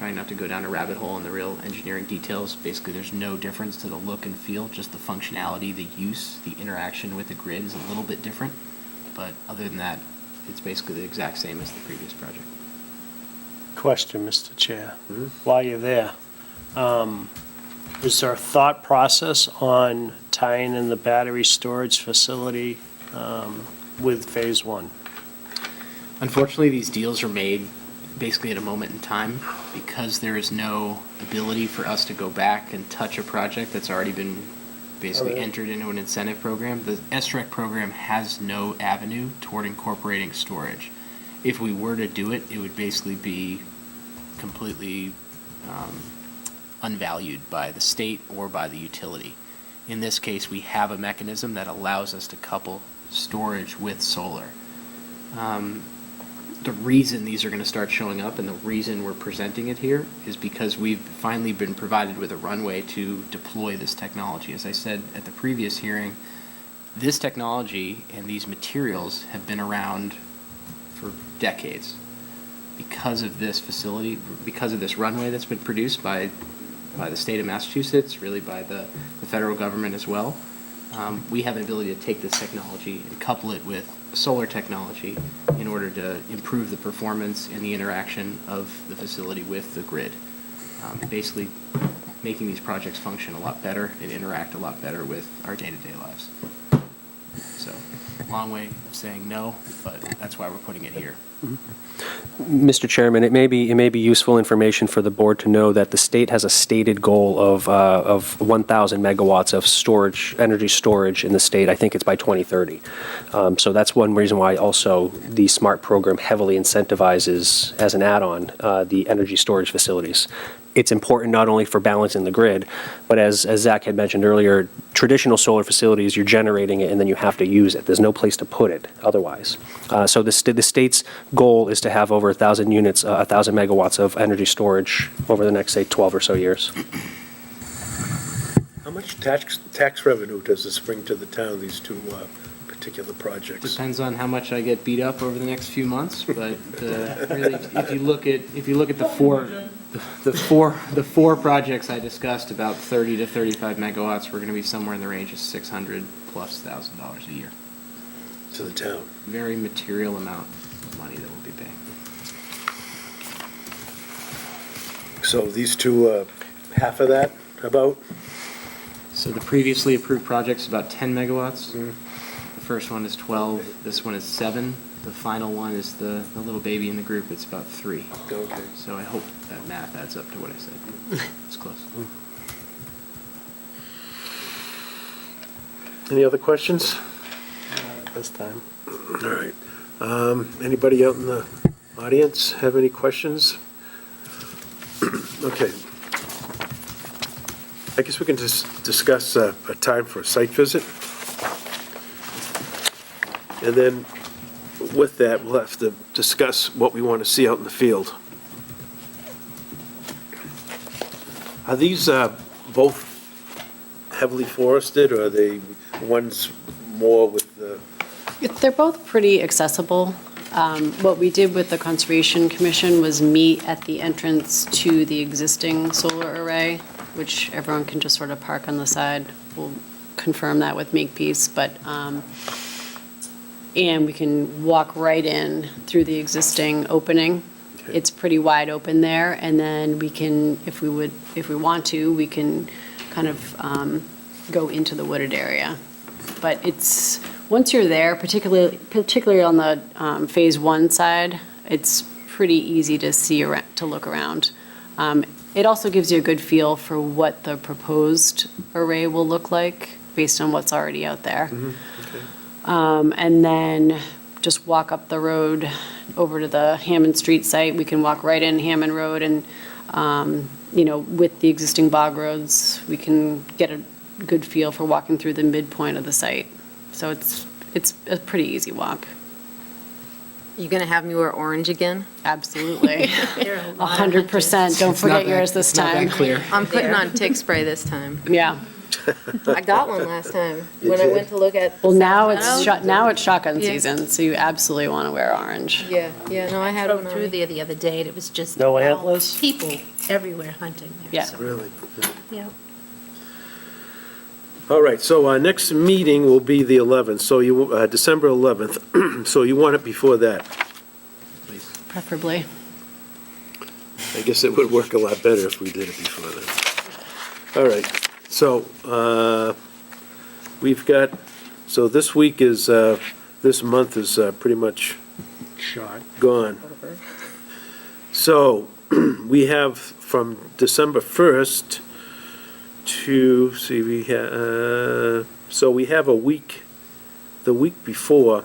trying not to go down a rabbit hole in the real engineering details. Basically, there's no difference to the look and feel, just the functionality, the use, the interaction with the grid is a little bit different. But other than that, it's basically the exact same as the previous project. Question, Mr. Chair. While you're there, is there a thought process on tying in the battery storage facility with Phase 1? Unfortunately, these deals are made basically at a moment in time because there is no ability for us to go back and touch a project that's already been basically entered into an incentive program. The SREC program has no avenue toward incorporating storage. If we were to do it, it would basically be completely unvalued by the state or by the utility. In this case, we have a mechanism that allows us to couple storage with solar. The reason these are going to start showing up and the reason we're presenting it here is because we've finally been provided with a runway to deploy this technology. As I said at the previous hearing, this technology and these materials have been around for decades. Because of this facility, because of this runway that's been produced by the state of Massachusetts, really by the federal government as well, we have an ability to take this technology and couple it with solar technology in order to improve the performance and the interaction of the facility with the grid. Basically making these projects function a lot better and interact a lot better with our day-to-day lives. So, long way of saying no, but that's why we're putting it here. Mr. Chairman, it may be useful information for the board to know that the state has a stated goal of 1,000 megawatts of storage, energy storage in the state. I think it's by 2030. So that's one reason why also the SMART program heavily incentivizes, as an add-on, the energy storage facilities. It's important not only for balancing the grid, but as Zach had mentioned earlier, traditional solar facilities, you're generating it and then you have to use it. There's no place to put it otherwise. So the state's goal is to have over 1,000 units, 1,000 megawatts of energy storage over the next, say, 12 or so years. How much tax revenue does this bring to the town, these two particular projects? Depends on how much I get beat up over the next few months, but really, if you look at the four projects I discussed, about 30 to 35 megawatts, we're going to be somewhere in the range of $600,000+ a year. To the town? Very material amount of money that we'll be paying. So these two, half of that, about? So the previously approved project's about 10 megawatts. The first one is 12, this one is 7. The final one is the little baby in the group, it's about 3. Okay. So I hope that math adds up to what I said. It's close. Any other questions? This time. All right. Anybody out in the audience have any questions? Okay. I guess we can just discuss a time for a site visit. And then with that, we'll have to discuss what we want to see out in the field. Are these both heavily forested, or are they ones more with the? They're both pretty accessible. What we did with the Conservation Commission was meet at the entrance to the existing solar array, which everyone can just sort of park on the side. We'll confirm that with Makepeace, but, and we can walk right in through the existing opening. Okay. It's pretty wide open there, and then we can, if we want to, we can kind of go into the wooded area. But it's, once you're there, particularly on the Phase 1 side, it's pretty easy to see, to look around. It also gives you a good feel for what the proposed array will look like based on what's already out there. Okay. And then just walk up the road over to the Hammond Street site. We can walk right in Hammond Road, and, with the existing bog roads, we can get a good feel for walking through the midpoint of the site. So it's a pretty easy walk. You gonna have me wear orange again? Absolutely. 100%. Don't It's not forget yours this it's not time. that clear. I'm putting on tick spray this time. Yeah. I got one last time You when I did? went to look at. Well, now South it's, Meadow. now it's shotgun Yeah. season, so you absolutely want to wear orange. Yeah, no, I had Drove one through on. there the other day, and it was just. No all antlers? People everywhere hunting there. Yeah. so, Really? Yeah. All right, so our next meeting will be the 11th, so you, December 11th, so you want it before that. Preferably. I guess it would work a lot better if we did it before then. All right, so, we've got, so this week is, this month is pretty much Shot. gone. So, we have from December 1st to, see, we have, so we have a week, the week before,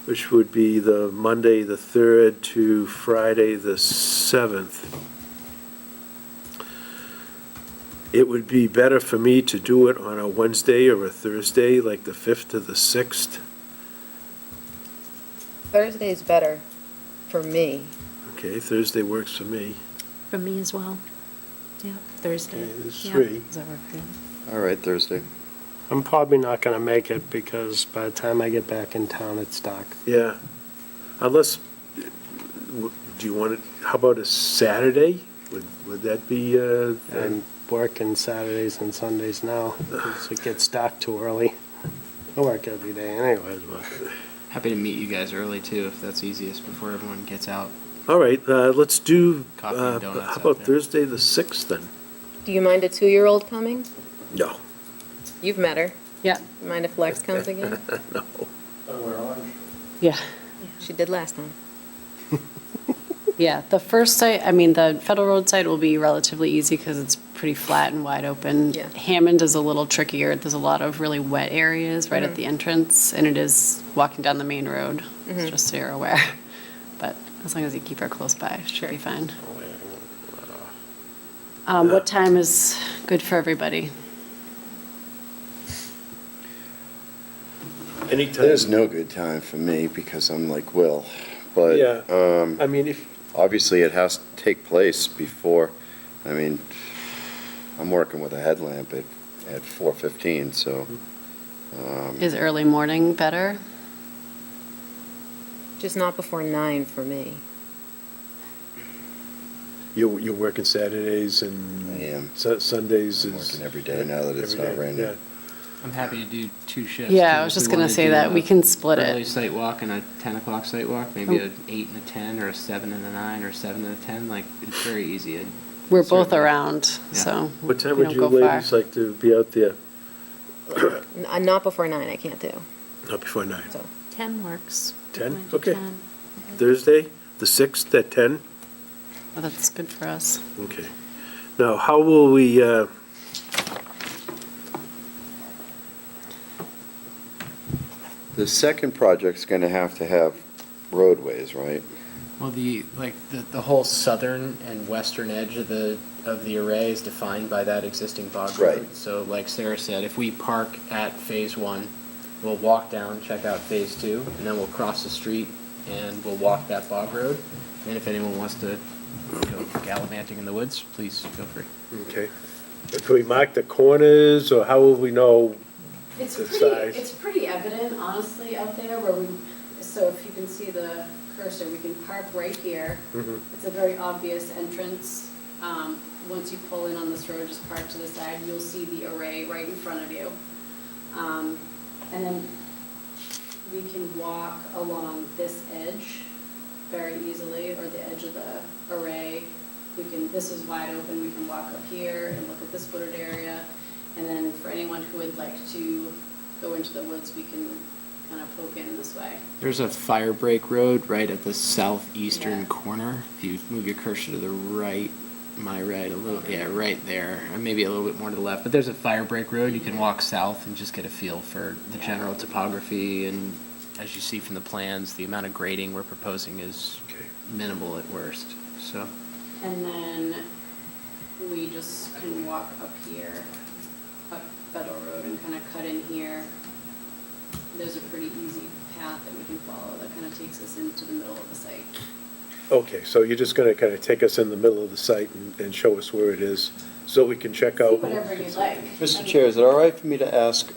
which would be the Monday, the 3rd to Friday, the 7th. It would be better for me to do it on a Wednesday or a Thursday, like the 5th to the 6th. Thursday's better for me. Okay, Thursday works for me. For me as well. Yeah, Thursday. Okay, there's Yeah. 3. Does that work for you? All right, Thursday. I'm probably not gonna make it because by the time I get back in town, it's dark. Yeah, unless, do you want it, how about a Saturday? Would that be, I'm working Saturdays and Sundays now, 'cause it gets dark too early. I work every day anyways, but. Happy to meet you guys early too, if that's easiest, before everyone gets out. all right, let's do, Coffee and donuts how out about there. Thursday, the 6th then? Do you mind a 2-year-old coming? No. You've met her. Yeah, Mind if Lex comes again? No. yeah. She did last time. Yeah, the first site, I mean, the Federal Road site will be relatively easy because it's pretty flat and wide open. Yeah. Hammond is a little trickier. There's a lot of really wet areas right at the entrance, and it is walking down the main road, just so you're aware. But as long as you keep her close by, it should be fine. What time is good for everybody? Anytime. There's no good time for me because I'm like Will, but Yeah. I mean, if, obviously it has to take place before, I mean, I'm working with a headlamp at 4:15, so. Is early morning better? Just not before 9 for me. you're working Saturdays and I am. Sundays I'm is. working every day now that it's every not day, raining. yeah. I'm happy to do 2 shifts. Yeah, too, I was if just we gonna wanna say do that. a We can split Early it. site walk and a 10 o'clock site walk, maybe a 8 and a 10, or a 7 and a 9, or 7 and a 10, like, it's very easy. We're both Certainly. around, Yeah. so What time we would don't you go far. ladies like to be out there? Not before 9, I can't do. Not before 9. So 10 works. 10? Recommend you Okay. 10. Thursday, the 6th at 10? Oh, that's good for us. Okay. Now, how will we, The second project's gonna have to have roadways, right? Well, the whole southern and western edge of the array is defined by that existing bog road. Right. So like Sarah said, if we park at phase 1, we'll walk down, check out phase 2, and then we'll cross the street and we'll walk that bog road. And if anyone wants to go gallivanting in the woods, please feel free. okay. Can we mark the corners, or how will we know? It's The pretty, size. it's pretty evident, honestly, out there where we, so if you can see the cursor, we can park right here. Mhm. It's a very obvious entrance. Once you pull in on this road, just park to the side, you'll see the array right in front of you. And then we can walk along this edge very easily, or the edge of the array. We can, this is wide open, we can walk up here and look at this wooded area. And then for anyone who would like to go into the woods, we can kind of poke in this way. There's a fire break road right at the southeastern Yeah. corner. If you move your cursor to the right, my right, a little, yeah, right there, or maybe a little bit more to the left. But there's a fire break road. You can walk south and just get a feel for the general topography. And as you see from the plans, the amount of grading we're proposing is Okay. minimal at worst. So And then we just can walk up here, up Federal Road, and kind of cut in here. There's a pretty easy path that we can follow that kind of takes us into the middle of the site. Okay, so you're just gonna kind of take us in the middle of the site and show us where it is, so we can check out. Whatever you'd like. Mr. Chair, is it all right for me to ask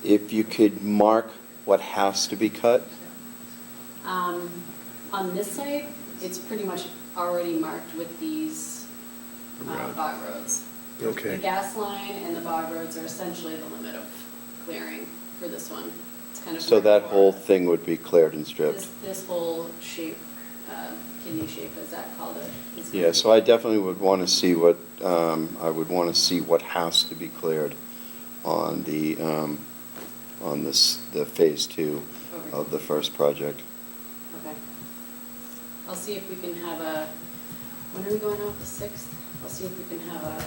if you could mark what has to be cut? On this site, it's pretty much already marked with these bog roads. The Okay, gas line and the bog roads are essentially the limit of clearing for this one. It's kind of. So that whole thing would be cleared and stripped? This whole shape, kidney shape, as that called it. is Yeah, gonna so I definitely would want to see what, I would want to see what has to be cleared on the phase 2 be over. of the first project. Okay. I'll see if we can have when are we going out, the 6th? I'll see if we can have a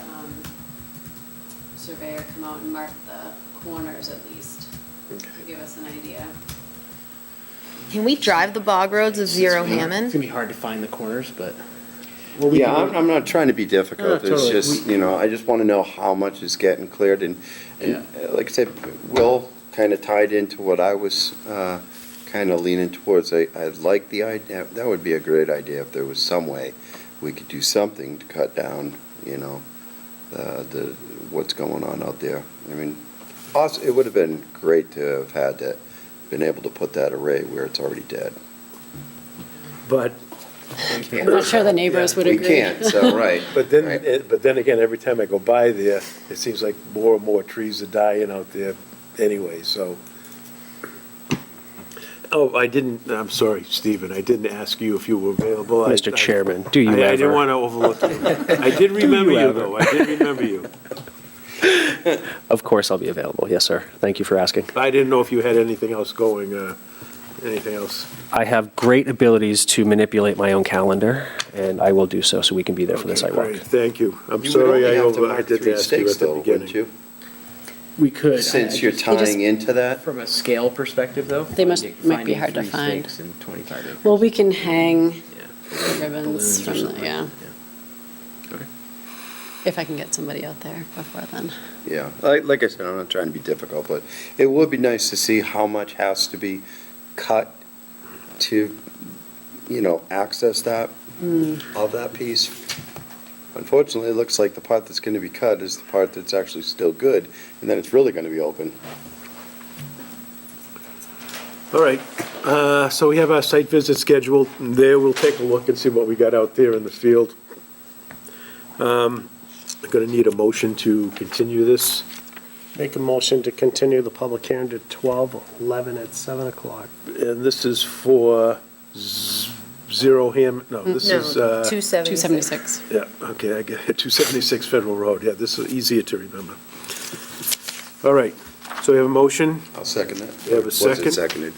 surveyor come out and mark the corners at least, to give us an idea. Can we drive the bog roads of Zero It's Hammond? gonna be hard to find the corners, but. Yeah, I'm not trying to be difficult, No, it's totally. just, I just want to know how much is getting cleared, and like I said, Will kind of tied into what I was kind of leaning towards. I like the idea, that would be a great idea if there was some way we could do something to cut down, what's going on out there. I mean, also, it would have been great to have had that, been able to put that array where it's already dead. but, I'm not sure the neighbors would We agree. can't, so, right. but then, Right. but then again, every time I go by there, it seems like more and more trees are dying out there anyway, so. Oh, I'm sorry, Stephen, I didn't ask you if you were available. Mr. Chairman, do you I didn't ever? want to overlook you. I did remember you, though, I did remember you. Of course I'll be available, yes, sir. Thank you for asking. I didn't know if you had anything else going, anything else. I have great abilities to manipulate my own calendar, and I will do so we can be there for the sidewalk. Great, thank you. I'm You would sorry only I have to mark didn't 3 ask you stakes at the though, wouldn't beginning. you? We could. Since you're tying into that? From a scale perspective, though. They might be finding hard to 3 find. stakes and 25 acres. Well, we can hang Yeah. the ribbons Balloons or from the, something. yeah, Okay. if I can get somebody out there before then. Yeah, like I said, I'm not trying to be difficult, but it would be nice to see how much has to be cut to, access that, of that piece. Unfortunately, it looks like the part that's going to be cut is the part that's actually still good, and then it's really going to be open. All right, so we have our site visit scheduled, and there we'll take a look and see what we got out there in the field. I'm going to need a motion to continue this. Make a motion to continue the public hearing to 12/11 at 7 o'clock. And this is for Zero Ham, no, this No, is, 276. 276. yeah, okay, I get it, 276 Federal Road, yeah, this is easier to remember. All right, so we have a motion, I'll second that. You have a Was it second? seconded?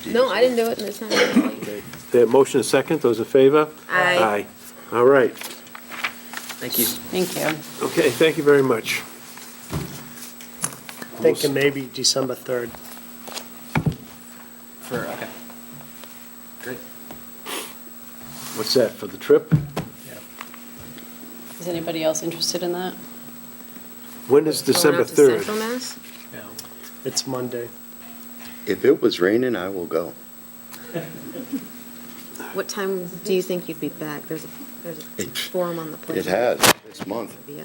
No, I didn't do it this time. we have a motion and a second, those in favor? Aye. All right, Thank you. Thank you. okay, thank you very much. Thinking maybe December 3rd. Okay. Great. What's that, for the trip? Is anybody else interested in that? When is Going December out to Central 3rd? Mass? It's Monday. If it was raining, I will go. What time do you think you'd be back? There's a forum on the plate. It has, this month. Yeah.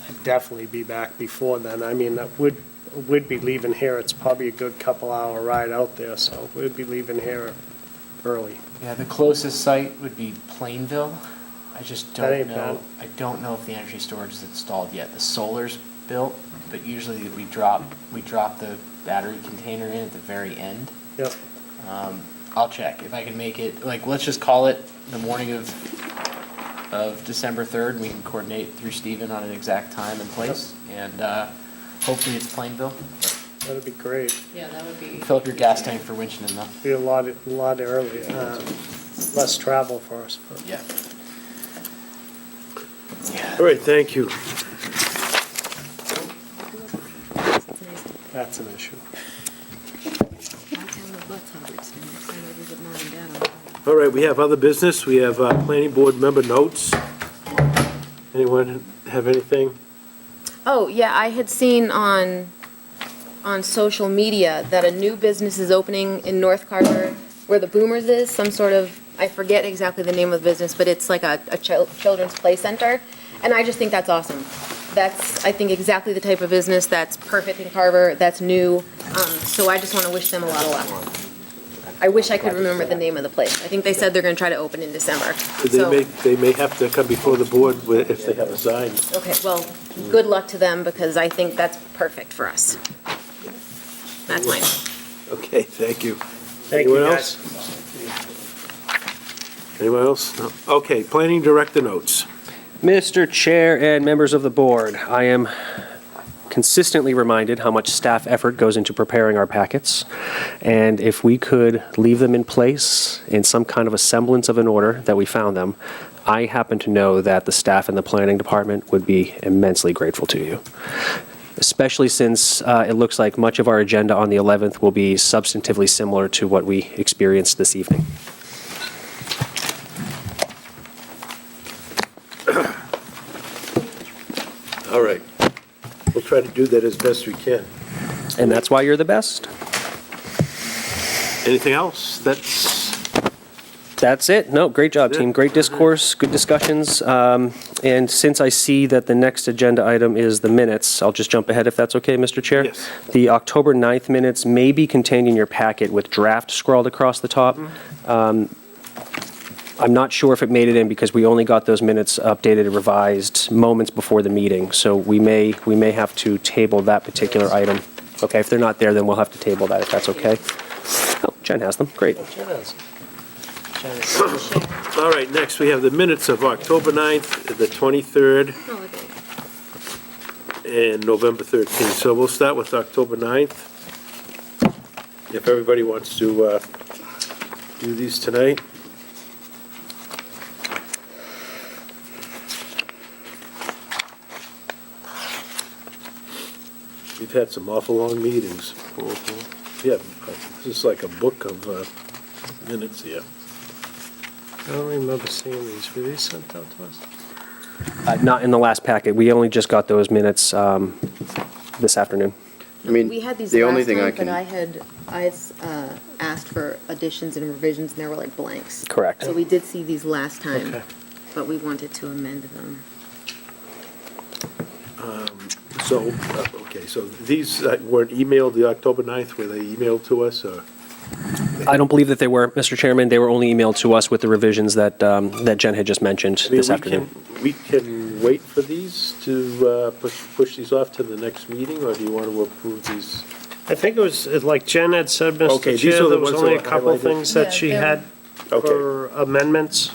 I'd definitely be back before then. I mean, we'd be leaving here, it's probably a good couple-hour ride out there, so we'd be leaving here early. Yeah, the closest site would be Plainville. I just That don't ain't know. I don't know if the energy storage is installed yet. The solar's built, but usually we drop the battery container in at the very end. Yep. I'll check if I can make it. Like, let's just call it the morning of December 3rd, and we can coordinate through Stephen on an exact time and place. And hopefully it's Plainville. That'd be great. Yeah, that would be. Fill up your gas tank for Winchendon, though. Be a lot early, less travel for us, but. Yeah. All right, thank you. That's an issue. All right, we have other business, we have planning board member notes. Anyone have anything? Oh, yeah, I had seen on social media that a new business is opening in North Carver where the Boomers is, some sort of I forget exactly the name of the business, but it's like a children's play center, and I just think that's awesome. That's, I think, exactly the type of business that's perfect in Carver, that's new, so I just want to wish them a lot of luck. I wish I could remember the name of the place. I think they said they're going to try to open in December. So, They may have to come before the board if they have a sign. okay, well, good luck to them, because I think that's perfect for us. That's mine. Okay, thank you. Thank you, Anyone guys. else? Anyone else? No. Okay, planning director notes. Mr. Chair and members of the board, I am consistently reminded how much staff effort goes into preparing our packets, and if we could leave them in place in some kind of a semblance of an order that we found them, I happen to know that the staff in the planning department would be immensely grateful to you, especially since it looks like much of our agenda on the 11th will be substantively similar to what we experienced this evening. All right. We'll try to do that as best we can. And that's why you're the best. Anything else? That's it. No, great job, team. Great discourse, good discussions. And since I see that the next agenda item is the minutes, I'll just jump ahead if that's okay, Mr. Chair. Yes. The October 9th minutes may be contained in your packet with draft scrawled across the top. I'm not sure if it made it in because we only got those minutes updated and revised moments before the meeting. So we may have to table that particular item. Okay, if they're not there, then we'll have to table that if that's okay. Oh, Jen has them. Great. All right, next we have the minutes of October 9th, the 23rd, Oh, okay. and November 13th. So we'll start with October 9th. If everybody wants to do these tonight. We've had some awful long meetings. Yeah, this is like a book of minutes here. I don't remember seeing these. Were these sent out to us? Not in the last packet. We only just got those minutes this afternoon. I mean, We had these the only last thing I time, but can, I had asked for additions and revisions, and there were like blanks. Correct. So we did see these last time, Okay. but we wanted to amend them. So, okay, so these weren't emailed the October 9th, were they emailed to us, or? I don't believe that they were, Mr. Chairman. They were only emailed to us with the revisions that that Jen had just mentioned I mean, this afternoon. We can wait for these to push these off to the next meeting, or do you want to approve these? I think it was, like Jen had said, Okay, Mr. these Chair, are the there was ones only a that were couple highlighted. things that she Yeah, had Okay. for amendments.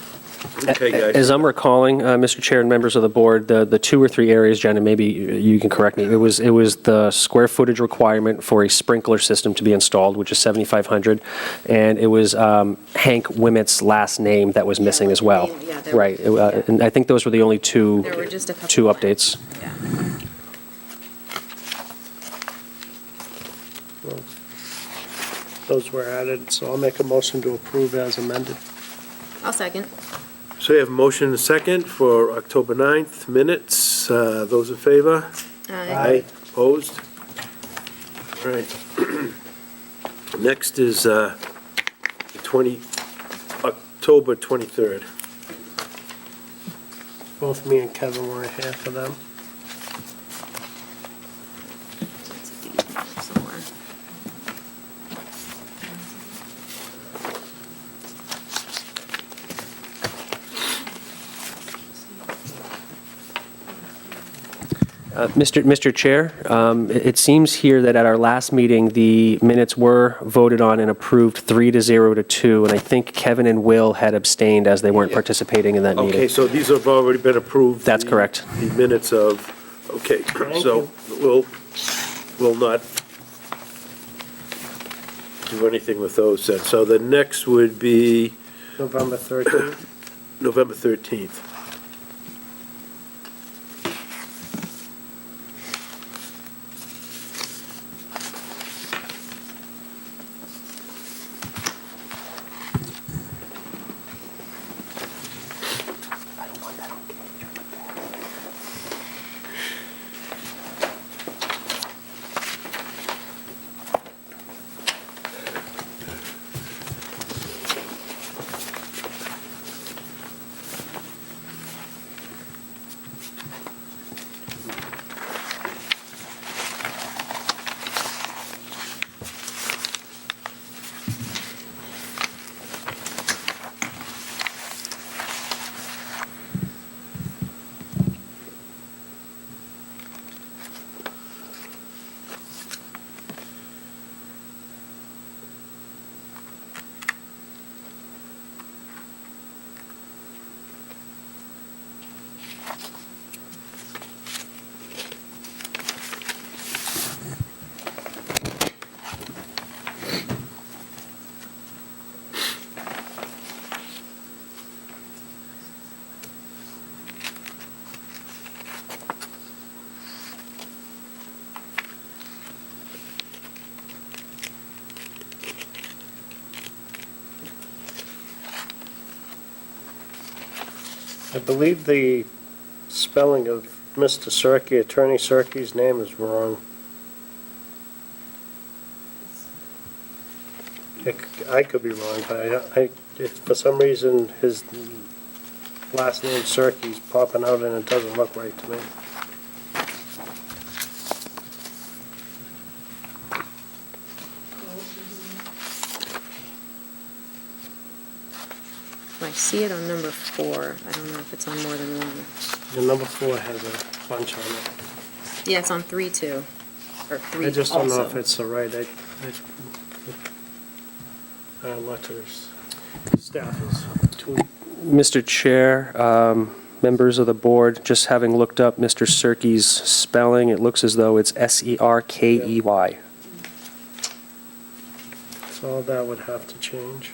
Okay, guys. As I'm recalling, Mr. Chair and members of the board, the 2 or 3 areas, Jen, and maybe you can correct me, it was the square footage requirement for a sprinkler system to be installed, which is 7,500, and it was Hank Wimet's last name that was missing as well. Yeah, there were- Right, and I think those were the only two There were just a couple. two blanks. updates. Yeah. Those were added, so I'll make a motion to approve as amended. I'll second. So we have a motion and a second for October 9th minutes. Those in favor? Aye. Opposed? All right. Next is October 23rd. Both me and Kevin were here for them. Somewhere. Mr. Chair, it seems here that at our last meeting, the minutes were voted on and approved 3-0 to 2, and I think Kevin and Will had abstained as they weren't participating in that Okay, meeting. so these have already been approved? That's correct. The minutes of, okay, so we'll not do anything with those then. So the next would be November 13th. November 13th. I believe the spelling of Mr. Cirque, Attorney Cirque's name is wrong. I could be wrong, but for some reason, his last name Cirque's popping out and it doesn't look right to me. I see it on number 4. I don't know if it's on more than one. The number 4 has a bunch on it. Yeah, it's on 3 too, or 3 I just don't know if also. it's the right, letters, staff is too. Mr. Chair, members of the board, just having looked up Mr. Cirque's spelling, it looks as though it's Serkey. So that would have to change.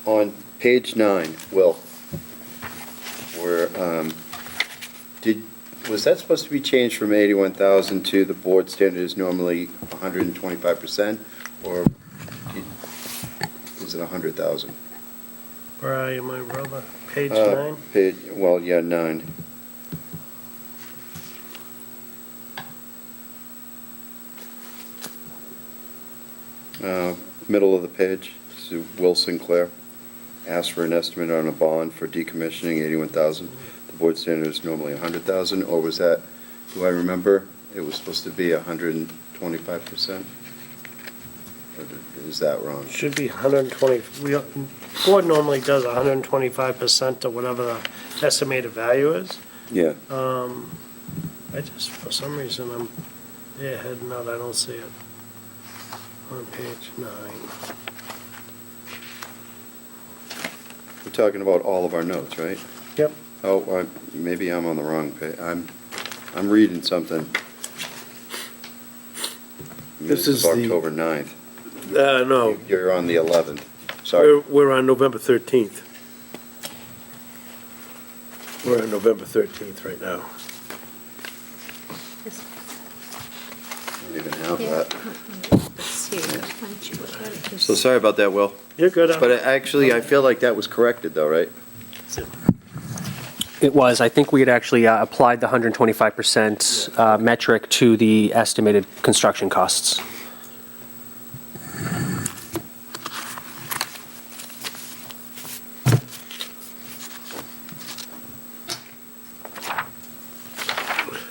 On page 9, Will, where, was that supposed to be changed from 81,000 to the board standard is normally 125%, or is it 100,000? Where are you, my brother? Page 9? Well, yeah, 9. Middle of the page, so Will Sinclair asked for an estimate on a bond for decommissioning, 81,000. The board standard is normally 100,000, or was that, do I remember, it was supposed to be 125%? Or is that wrong? Should be 120, board normally does 125% of whatever the estimated value is. Yeah. I just, for some reason, heading out, I don't see it on page 9. We're talking about all of our notes, right? Yep. Oh, maybe I'm on the wrong page. I'm reading something. This is of the- October 9th. No, You're on the 11th. Sorry. we're on November 13th. We're on November 13th right now. I don't even have Yeah. that. Let's see, why don't you look at it? So sorry about that, Will. You're good. But actually, I feel like that was corrected though, right? It was, I think we had actually applied the 125% metric to the estimated construction costs.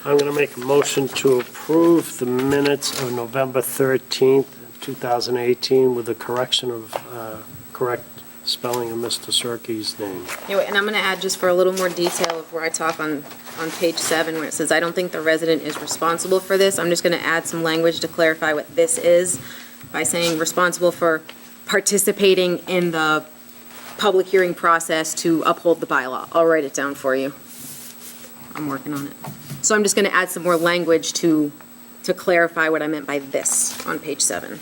I'm going to make a motion to approve the minutes of November 13th, 2018, with the correction of, correct spelling of Mr. Cirque's name. Anyway, and I'm going to add just for a little more detail of where I talk on page 7, where it says, I don't think the resident is responsible for this. I'm just going to add some language to clarify what this is by saying responsible for participating in the public hearing process to uphold the bylaw. I'll write it down for you. I'm working on it. So I'm just going to add some more language to clarify what I meant by this on page 7.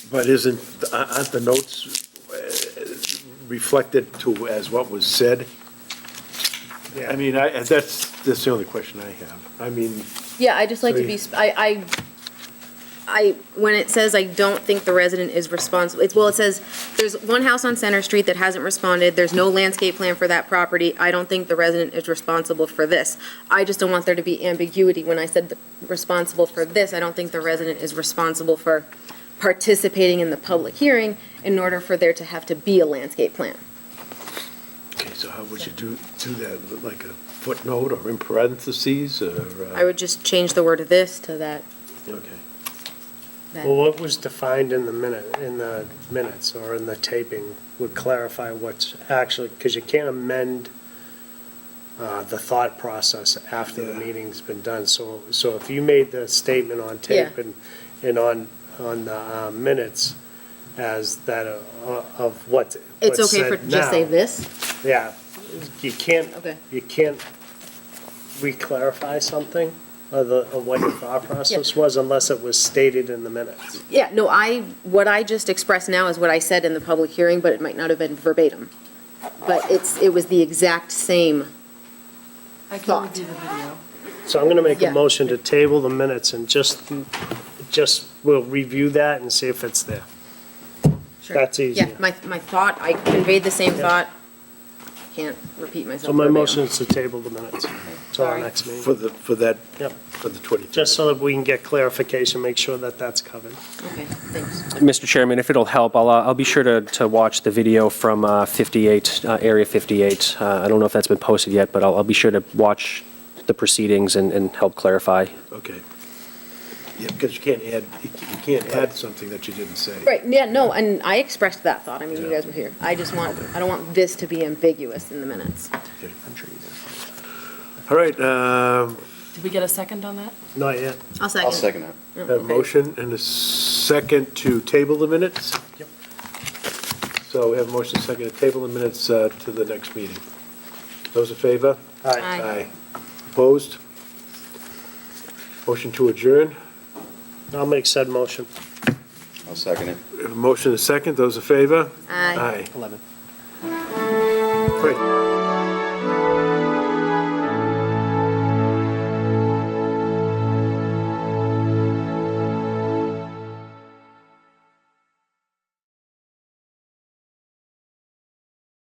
But aren't the notes reflected to as what was said? I mean, that's the only question I have. I mean, Yeah, I just like So to be, when it says I don't think the resident is responsible, it says, there's one house on Center Street that hasn't responded, there's no landscape plan for that property, I don't think the resident is responsible for this. I just don't want there to be ambiguity when I said responsible for this, I don't think the resident is responsible for participating in the public hearing in order for there to have to be a landscape plan. okay, so how would you do that, like a footnote or in parentheses, or? I would just change the word "this" to that. Okay. Well, what was defined in the minutes or in the taping would clarify what's actually, because you can't amend the thought process after the meeting's been done. So if you made the statement on tape and on the minutes as that of what's It's okay for, said just say now, this? yeah, you can't, Okay. you can't re-clarify something of what your thought process was unless it was stated in the minutes. Yeah, no, what I just expressed now is what I said in the public hearing, but it might not have been verbatim. But it was the exact same thought. So I'm going to make Yeah. a motion to table the minutes and just we'll review that and see if it's there. Sure. That's easier. Yeah, my thought, I conveyed the same thought. Can't repeat myself. So my verbatim. motion is to table the minutes to our Sorry. next meeting. For that, Yep. for the 23rd. Just so that we can get clarification, make sure that that's covered. Okay, thanks. Mr. Chairman, if it'll help, I'll be sure to watch the video from 58, Area 58. I don't know if that's been posted yet, but I'll be sure to watch the proceedings and help clarify. Okay. Yeah, because you can't add something that you didn't say. Right, yeah, no, and I expressed that thought. I mean, you guys were here. I don't want this to be ambiguous in the minutes. Okay. All right, Did we get a second on that? Not yet. I'll second. I'll second that. Oh, a okay. motion and a second to table the minutes? Yep. So we have a motion, second to table the minutes to the next meeting. Those in favor? Aye. Opposed? Motion to adjourn? I'll make said motion. I'll second it. We have a motion and a second. Those in favor? Aye. Aye. 11. Great.